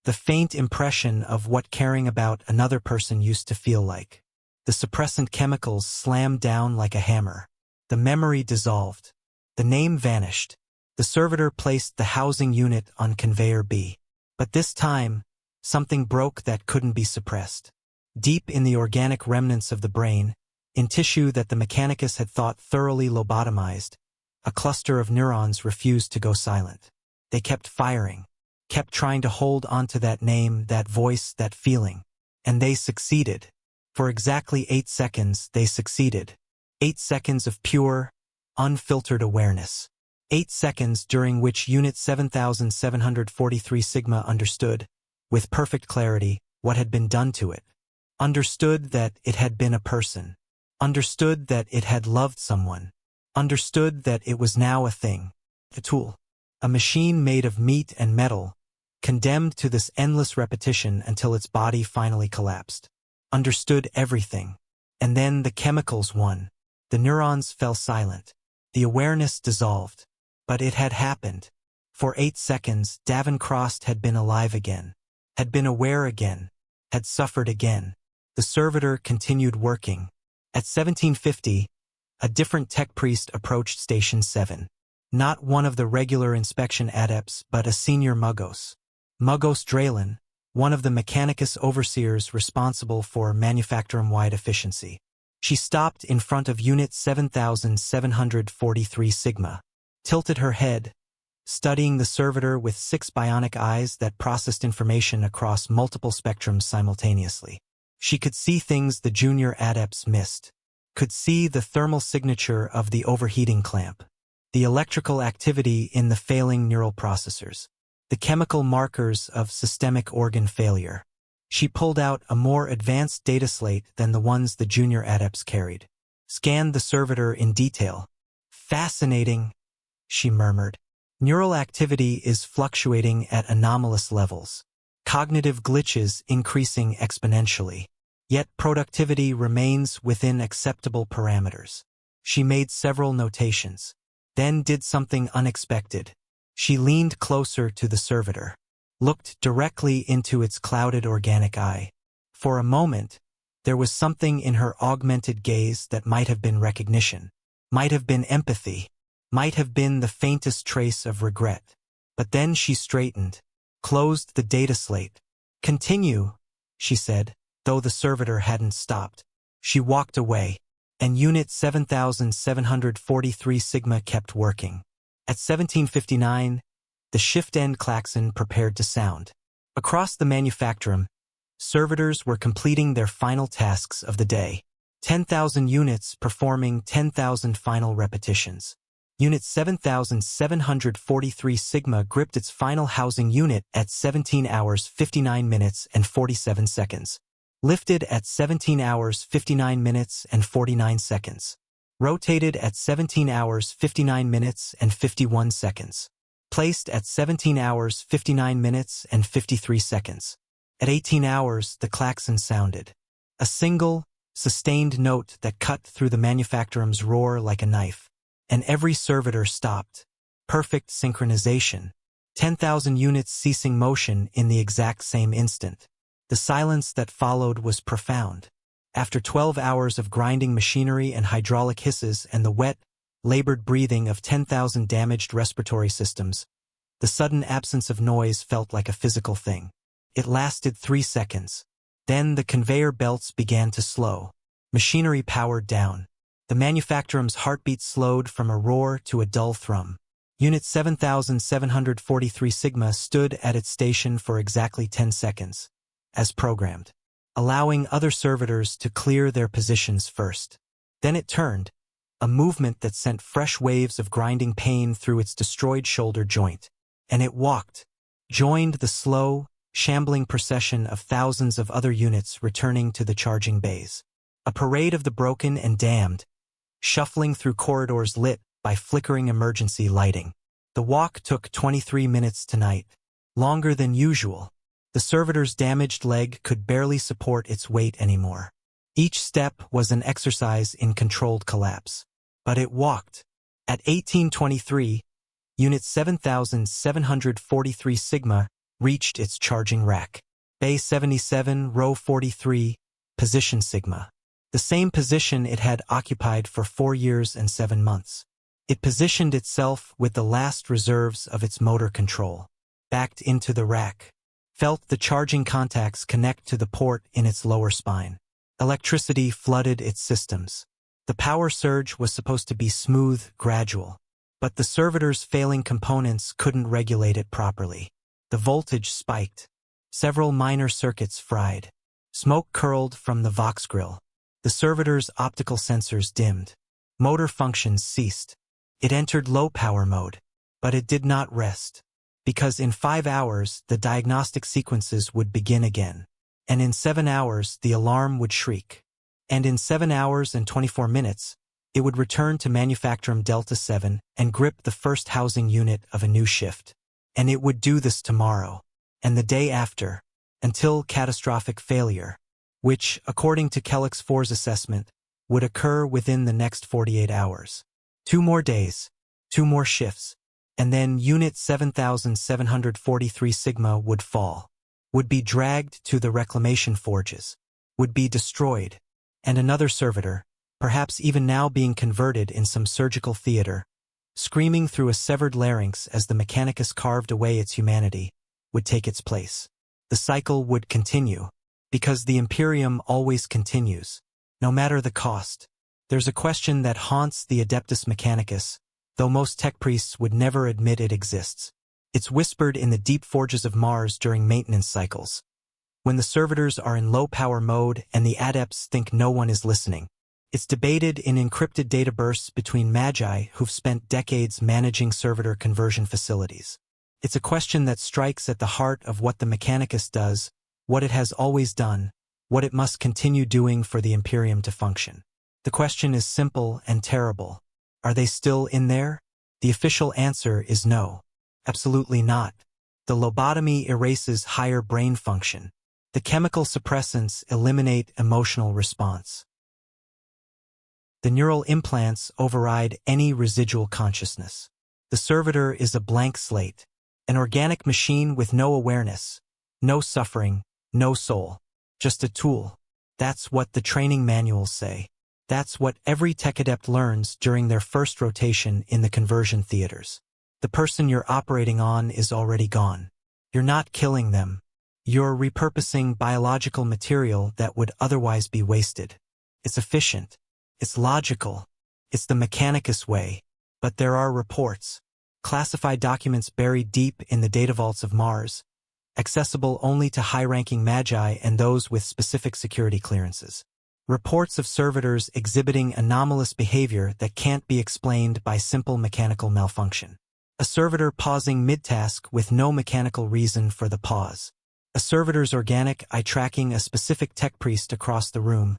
The faint impression of what caring about another person used to feel like. The suppressant chemicals slammed down like a hammer. The memory dissolved. The name vanished. The servitor placed the housing unit on conveyor B. But this time, something broke that couldn't be suppressed. Deep in the organic remnants of the brain, in tissue that the mechanicus had thought thoroughly lobotomized, a cluster of neurons refused to go silent. They kept firing, kept trying to hold onto that name, that voice, that feeling. And they succeeded. For exactly 8 seconds, they succeeded. 8 seconds of pure, unfiltered awareness. 8 seconds during which Unit 7743 Sigma understood, with perfect clarity, what had been done to it. Understood that it had been a person. Understood that it had loved someone. Understood that it was now a thing. A tool. A machine made of meat and metal, condemned to this endless repetition until its body finally collapsed. Understood everything. And then the chemicals won. The neurons fell silent. The awareness dissolved. But it had happened. For 8 seconds, Davin-crossed had been alive again. Had been aware again. Had suffered again. The servitor continued working. At 1750, a different tech priest approached Station 7. Not one of the regular inspection adepts, but a senior Muggos. Muggos Draylen, one of the mechanicus overseers responsible for manufacturing-wide efficiency. She stopped in front of Unit 7743 Sigma. Tilted her head, studying the servitor with 6 bionic eyes that processed information across multiple spectrums simultaneously. She could see things the junior adepts missed. Could see the thermal signature of the overheating clamp, the electrical activity in the failing neural processors, the chemical markers of systemic organ failure. She pulled out a more advanced data slate than the ones the junior adepts carried. Scanned the servitor in detail. Fascinating, she murmured. Neural activity is fluctuating at anomalous levels. Cognitive glitches increasing exponentially. Yet productivity remains within acceptable parameters. She made several notations. Then did something unexpected. She leaned closer to the servitor. Looked directly into its clouded organic eye. For a moment, there was something in her augmented gaze that might have been recognition. Might have been empathy. Might have been the faintest trace of regret. But then she straightened, closed the data slate, Continue, she said, though the servitor hadn't stopped. She walked away, and Unit 7743 Sigma kept working. At 1759, the shift-end klaxon prepared to sound. Across the manufactorum, servitors were completing their final tasks of the day. 10,000 units performing 10,000 final repetitions. Unit 7743 Sigma gripped its final housing unit at 17 hours 59 minutes and 47 seconds. Lifted at 17 hours 59 minutes and 49 seconds. Rotated at 17 hours 59 minutes and 51 seconds. Placed at 17 hours 59 minutes and 53 seconds. At 18 hours, the klaxon sounded. A single, sustained note that cut through the manufactorum's roar like a knife. And every servitor stopped. Perfect synchronization. 10,000 units ceasing motion in the exact same instant. The silence that followed was profound. After 12 hours of grinding machinery and hydraulic hisses and the wet, labored breathing of 10,000 damaged respiratory systems, the sudden absence of noise felt like a physical thing. It lasted 3 seconds. Then the conveyor belts began to slow. Machinery powered down. The manufactorum's heartbeat slowed from a roar to a dull thrum. Unit 7743 Sigma stood at its station for exactly 10 seconds, as programmed, allowing other servitors to clear their positions first. Then it turned, a movement that sent fresh waves of grinding pain through its destroyed shoulder joint, and it walked, joined the slow, shambling procession of thousands of other units returning to the charging bays. A parade of the broken and damned, shuffling through corridors lit by flickering emergency lighting. The walk took 23 minutes tonight, longer than usual. The servitor's damaged leg could barely support its weight anymore. Each step was an exercise in controlled collapse. But it walked. At 1823, Unit 7743 Sigma reached its charging rack. Bay 77, Row 43, Position Sigma. The same position it had occupied for 4 years and 7 months. It positioned itself with the last reserves of its motor control. Backed into the rack. Felt the charging contacts connect to the port in its lower spine. Electricity flooded its systems. The power surge was supposed to be smooth, gradual. But the servitor's failing components couldn't regulate it properly. The voltage spiked. Several minor circuits fried. Smoke curled from the Vox grill. The servitor's optical sensors dimmed. Motor functions ceased. It entered low-power mode. But it did not rest. Because in 5 hours, the diagnostic sequences would begin again. And in 7 hours, the alarm would shriek. And in 7 hours and 24 minutes, it would return to Manufactorum Delta 7 and grip the first housing unit of a new shift. And it would do this tomorrow, and the day after, until catastrophic failure, which, according to Kellex 4's assessment, would occur within the next 48 hours. 2 more days, 2 more shifts, and then Unit 7743 Sigma would fall, would be dragged to the reclamation forges, would be destroyed, and another servitor, perhaps even now being converted in some surgical theater, screaming through a severed larynx as the Mechanicus carved away its humanity, would take its place. The cycle would continue, because the Imperium always continues, no matter the cost. There's a question that haunts the Adeptus Mechanicus, though most tech priests would never admit it exists. It's whispered in the deep forges of Mars during maintenance cycles, when the servitors are in low-power mode and the adepts think no one is listening. It's debated in encrypted data bursts between magi who've spent decades managing servitor conversion facilities. It's a question that strikes at the heart of what the Mechanicus does, what it has always done, what it must continue doing for the Imperium to function. The question is simple and terrible. Are they still in there? The official answer is no. Absolutely not. The lobotomy erases higher brain function. The chemical suppressants eliminate emotional response. The neural implants override any residual consciousness. The servitor is a blank slate, an organic machine with no awareness, no suffering, no soul, just a tool. That's what the training manuals say. That's what every tech adept learns during their first rotation in the conversion theaters. The person you're operating on is already gone. You're not killing them. You're repurposing biological material that would otherwise be wasted. It's efficient. It's logical. It's the Mechanicus way. But there are reports. Classified documents buried deep in the data vaults of Mars, accessible only to high-ranking magi and those with specific security clearances. Reports of servitors exhibiting anomalous behavior that can't be explained by simple mechanical malfunction. A servitor pausing mid-task with no mechanical reason for the pause. A servitor's organic eye tracking a specific tech priest across the room,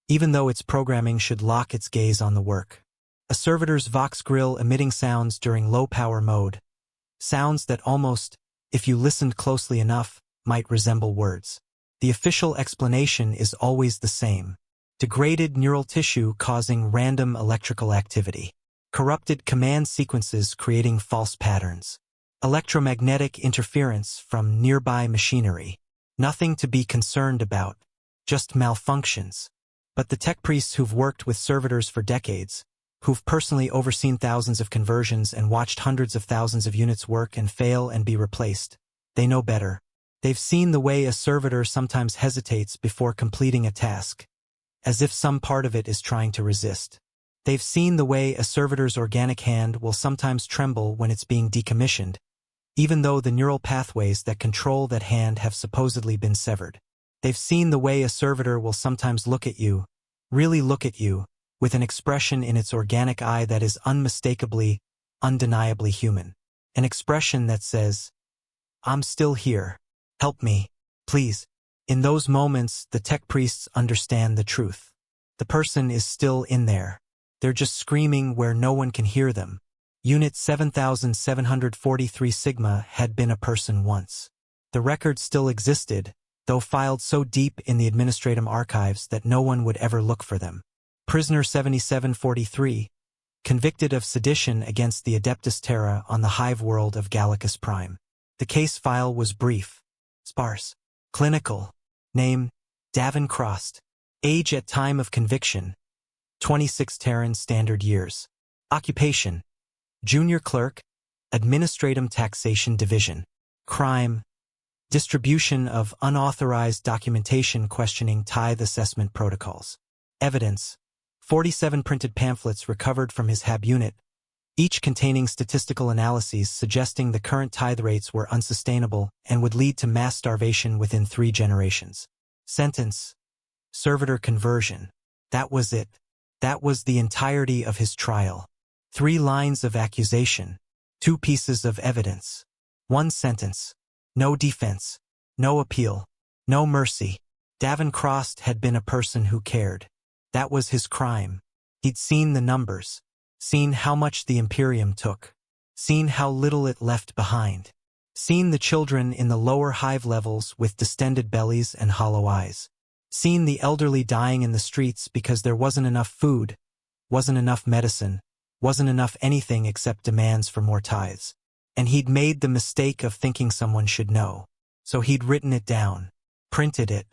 even though its programming should lock its gaze on the work. A servitor's Vox grill emitting sounds during low-power mode. Sounds that almost, if you listened closely enough, might resemble words. The official explanation is always the same. Degraded neural tissue causing random electrical activity. Corrupted command sequences creating false patterns. Electromagnetic interference from nearby machinery. Nothing to be concerned about, just malfunctions. But the tech priests who've worked with servitors for decades, who've personally overseen thousands of conversions and watched hundreds of thousands of units work and fail and be replaced, they know better. They've seen the way a servitor sometimes hesitates before completing a task, as if some part of it is trying to resist. They've seen the way a servitor's organic hand will sometimes tremble when it's being decommissioned, even though the neural pathways that control that hand have supposedly been severed. They've seen the way a servitor will sometimes look at you, really look at you, with an expression in its organic eye that is unmistakably, undeniably human. An expression that says, "I'm still here. Help me, please." In those moments, the tech priests understand the truth. The person is still in there. They're just screaming where no one can hear them. Unit 7743 Sigma had been a person once. The record still existed, though filed so deep in the administratum archives that no one would ever look for them. Prisoner 7743, convicted of sedition against the Adeptus Terra on the hive world of Gallicus Prime. The case file was brief, sparse, clinical. Name, Davin Crost. Age at time of conviction, 26 Terran Standard Years. Occupation, Junior Clerk, Administratum Taxation Division. Crime, distribution of unauthorized documentation questioning tithe assessment protocols. Evidence, 47 printed pamphlets recovered from his HAB unit, each containing statistical analyses suggesting the current tithe rates were unsustainable and would lead to mass starvation within 3 generations. Sentence, servitor conversion. That was it. That was the entirety of his trial. 3 lines of accusation, 2 pieces of evidence, 1 sentence, no defense, no appeal, no mercy. Davin Crost had been a person who cared. That was his crime. He'd seen the numbers, seen how much the Imperium took, seen how little it left behind, seen the children in the lower hive levels with distended bellies and hollow eyes, seen the elderly dying in the streets because there wasn't enough food, wasn't enough medicine, wasn't enough anything except demands for more tithes. And he'd made the mistake of thinking someone should know. So he'd written it down, printed it,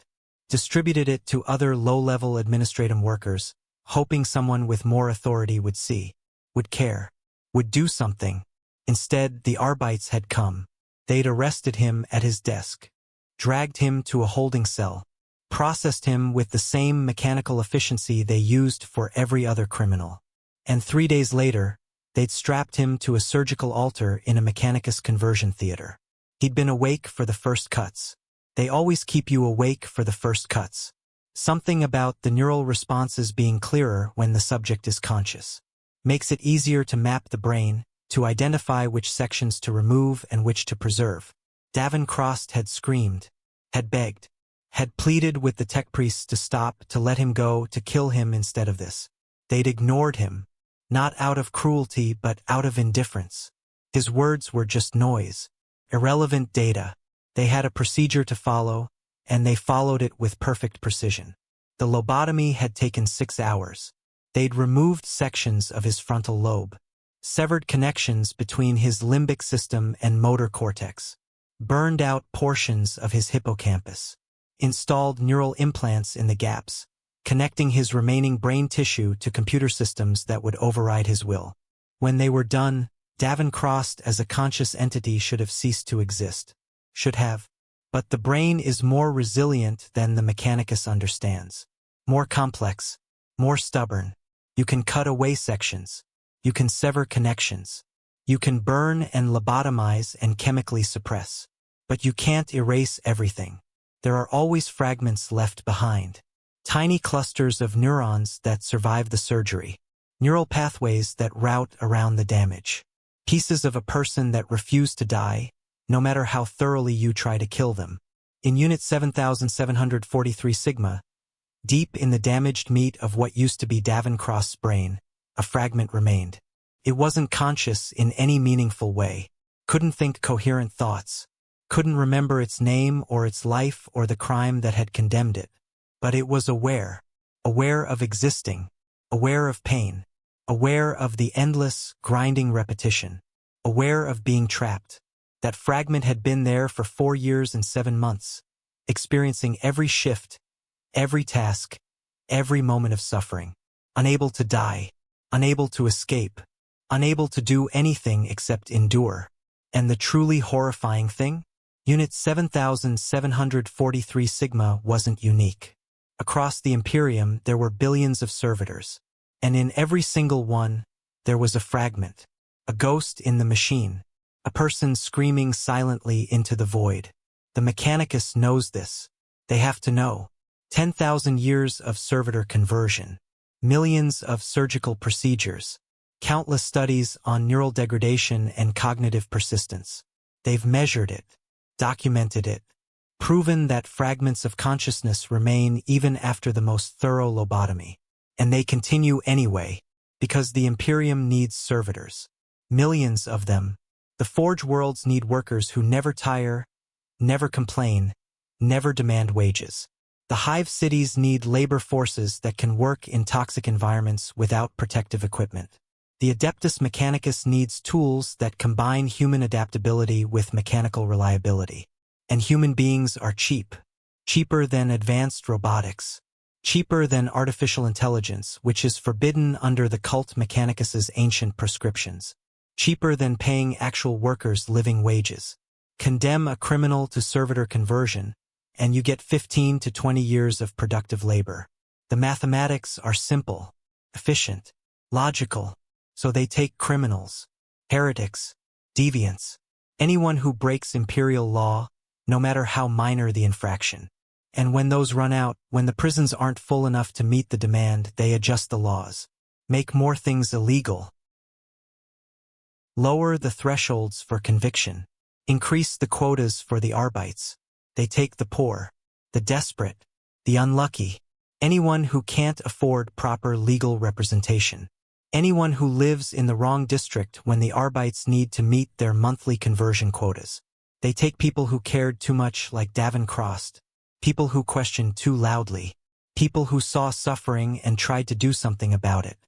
distributed it to other low-level administrative workers, hoping someone with more authority would see, would care, would do something. Instead, the Arbites had come. They'd arrested him at his desk, dragged him to a holding cell, processed him with the same mechanical efficiency they used for every other criminal. And 3 days later, they'd strapped him to a surgical altar in a Mechanicus conversion theater. He'd been awake for the first cuts. They always keep you awake for the first cuts. Something about the neural responses being clearer when the subject is conscious. Makes it easier to map the brain, to identify which sections to remove and which to preserve. Davin Crost had screamed, had begged, had pleaded with the tech priests to stop, to let him go, to kill him instead of this. They'd ignored him, not out of cruelty but out of indifference. His words were just noise, irrelevant data. They had a procedure to follow, and they followed it with perfect precision. The lobotomy had taken 6 hours. They'd removed sections of his frontal lobe, severed connections between his limbic system and motor cortex, burned out portions of his hippocampus, installed neural implants in the gaps, connecting his remaining brain tissue to computer systems that would override his will. When they were done, Davin Crost as a conscious entity should have ceased to exist. Should have. But the brain is more resilient than the mechanicus understands. More complex, more stubborn. You can cut away sections. You can sever connections. You can burn and lobotomize and chemically suppress. But you can't erase everything. There are always fragments left behind. Tiny clusters of neurons that survive the surgery. Neural pathways that route around the damage. Pieces of a person that refuse to die, no matter how thoroughly you try to kill them. In Unit 7743 Sigma, deep in the damaged meat of what used to be Davencroft's brain, a fragment remained. It wasn't conscious in any meaningful way. Couldn't think coherent thoughts. Couldn't remember its name or its life or the crime that had condemned it. But it was aware. Aware of existing. Aware of pain. Aware of the endless, grinding repetition. Aware of being trapped. That fragment had been there for 4 years and 7 months, experiencing every shift, every task, every moment of suffering. Unable to die. Unable to escape. Unable to do anything except endure. And the truly horrifying thing? Unit 7743 Sigma wasn't unique. Across the Imperium, there were billions of servitors. And in every single one, there was a fragment. A ghost in the machine. A person screaming silently into the void. The mechanicus knows this. They have to know. 10,000 years of servitor conversion. Millions of surgical procedures. Countless studies on neural degradation and cognitive persistence. They've measured it. Documented it. Proven that fragments of consciousness remain even after the most thorough lobotomy. And they continue anyway, because the Imperium needs servitors. Millions of them. The Forge worlds need workers who never tire, never complain, never demand wages. The Hive cities need labor forces that can work in toxic environments without protective equipment. The Adeptus Mechanicus needs tools that combine human adaptability with mechanical reliability. And human beings are cheap. Cheaper than advanced robotics. Cheaper than artificial intelligence, which is forbidden under the cult Mechanicus's ancient prescriptions. Cheaper than paying actual workers living wages. Condemn a criminal to servitor conversion, and you get 15 to 20 years of productive labor. The mathematics are simple, efficient, logical, so they take criminals, heretics, deviants, anyone who breaks imperial law, no matter how minor the infraction. And when those run out, when the prisons aren't full enough to meet the demand, they adjust the laws. Make more things illegal. Lower the thresholds for conviction. Increase the quotas for the Arbites. They take the poor, the desperate, the unlucky, anyone who can't afford proper legal representation. Anyone who lives in the wrong district when the Arbites need to meet their monthly conversion quotas. They take people who cared too much like Davencroft, people who questioned too loudly, people who saw suffering and tried to do something about it.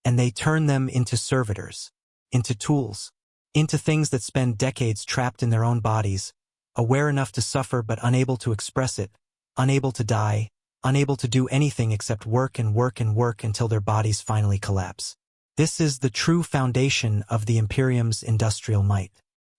And they turn them into servitors, into tools, into things that spend decades trapped in their own bodies, aware enough to suffer but unable to express it, unable to die, unable to do anything except work and work and work until their bodies finally collapse. This is the true foundation of the Imperium's industrial might.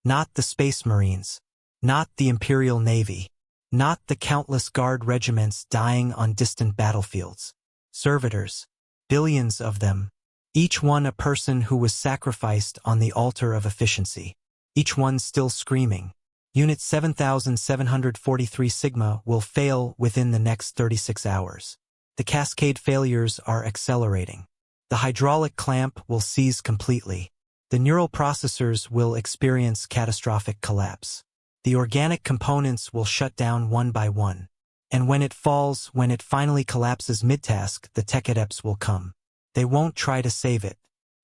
Not the Space Marines. Not the Imperial Navy. Not the countless guard regiments dying on distant battlefields. Servitors. Billions of them. Each one a person who was sacrificed on the altar of efficiency. Each one still screaming. Unit 7743 Sigma will fail within the next 36 hours. The cascade failures are accelerating. The hydraulic clamp will seize completely. The neural processors will experience catastrophic collapse. The organic components will shut down one by one. And when it falls, when it finally collapses mid-task, the tech adepts will come. They won't try to save it.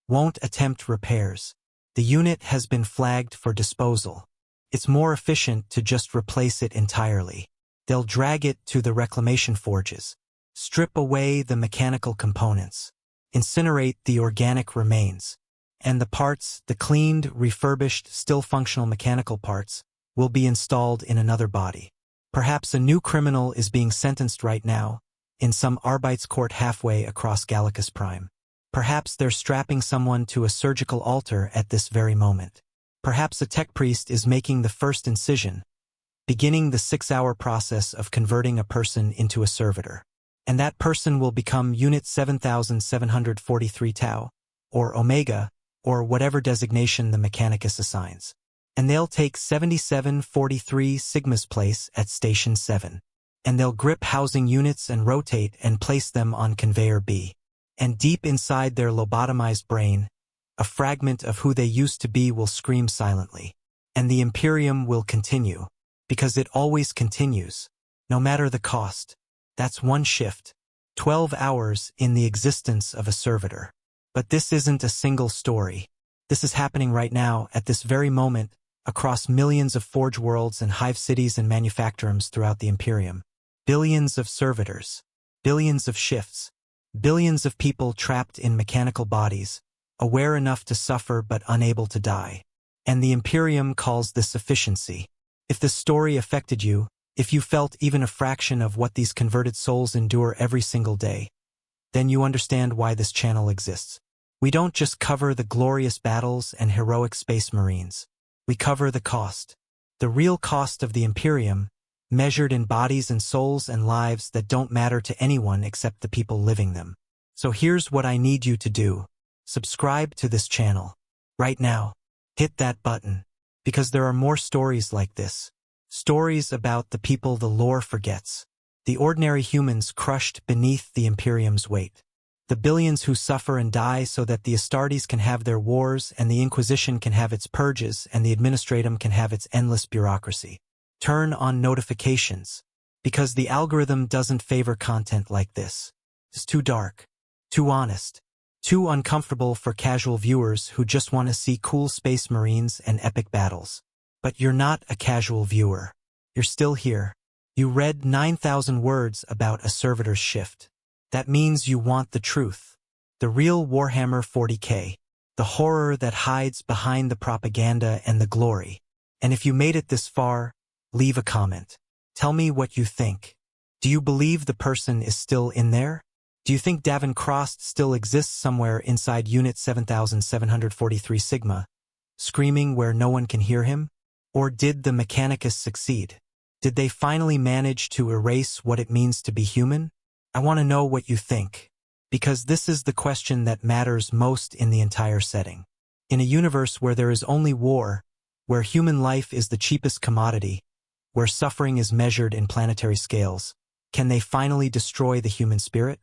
Won't attempt repairs. The unit has been flagged for disposal. It's more efficient to just replace it entirely. They'll drag it to the reclamation forges. Strip away the mechanical components. Incinerate the organic remains. And the parts, the cleaned, refurbished, still functional mechanical parts, will be installed in another body. Perhaps a new criminal is being sentenced right now, in some Arbites court halfway across Gallicus Prime. Perhaps they're strapping someone to a surgical altar at this very moment. Perhaps a tech priest is making the first incision. beginning the 6-hour process of converting a person into a servitor. And that person will become Unit 7743 Tau, or Omega, or whatever designation the Mechanicus assigns. And they'll take 7743 Sigma's place at Station 7. And they'll grip housing units and rotate and place them on Conveyor B. And deep inside their lobotomized brain, a fragment of who they used to be will scream silently. And the Imperium will continue, because it always continues, no matter the cost. That's one shift, 12 hours in the existence of a servitor. But this isn't a single story. This is happening right now, at this very moment, across millions of forge worlds and hive cities and manufactorums throughout the Imperium. Billions of servitors, billions of shifts, billions of people trapped in mechanical bodies, aware enough to suffer but unable to die. And the Imperium calls this efficiency. If this story affected you, if you felt even a fraction of what these converted souls endure every single day, then you understand why this channel exists. We don't just cover the glorious battles and heroic space marines. We cover the cost. The real cost of the Imperium, measured in bodies and souls and lives that don't matter to anyone except the people living them. So here's what I need you to do. Subscribe to this channel. Right now. Hit that button. Because there are more stories like this. Stories about the people the lore forgets. The ordinary humans crushed beneath the Imperium's weight. The billions who suffer and die so that the Astartes can have their wars and the Inquisition can have its purges and the Administratum can have its endless bureaucracy. Turn on notifications, because the algorithm doesn't favor content like this. It's too dark, too honest, too uncomfortable for casual viewers who just want to see cool space marines and epic battles. But you're not a casual viewer. You're still here. You read 9,000 words about a servitor's shift. That means you want the truth. The real Warhammer 40K. The horror that hides behind the propaganda and the glory. And if you made it this far, leave a comment. Tell me what you think. Do you believe the person is still in there? Do you think Davin Crost still exists somewhere inside Unit 7743 Sigma, screaming where no one can hear him? Or did the Mechanicus succeed? Did they finally manage to erase what it means to be human? I want to know what you think, because this is the question that matters most in the entire setting. In a universe where there is only war, where human life is the cheapest commodity, where suffering is measured in planetary scales, can they finally destroy the human spirit?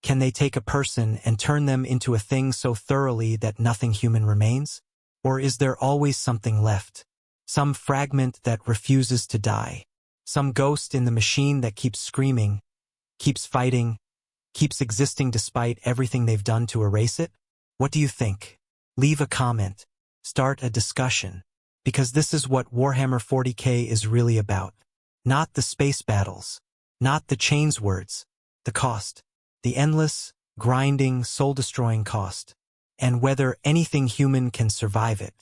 Can they take a person and turn them into a thing so thoroughly that nothing human remains? Or is there always something left? Some fragment that refuses to die? Some ghost in the machine that keeps screaming, keeps fighting, keeps existing despite everything they've done to erase it? What do you think? Leave a comment. Start a discussion. Because this is what Warhammer 40K is really about. Not the space battles. Not the chains words. The cost. The endless, grinding, soul-destroying cost. And whether anything human can survive it.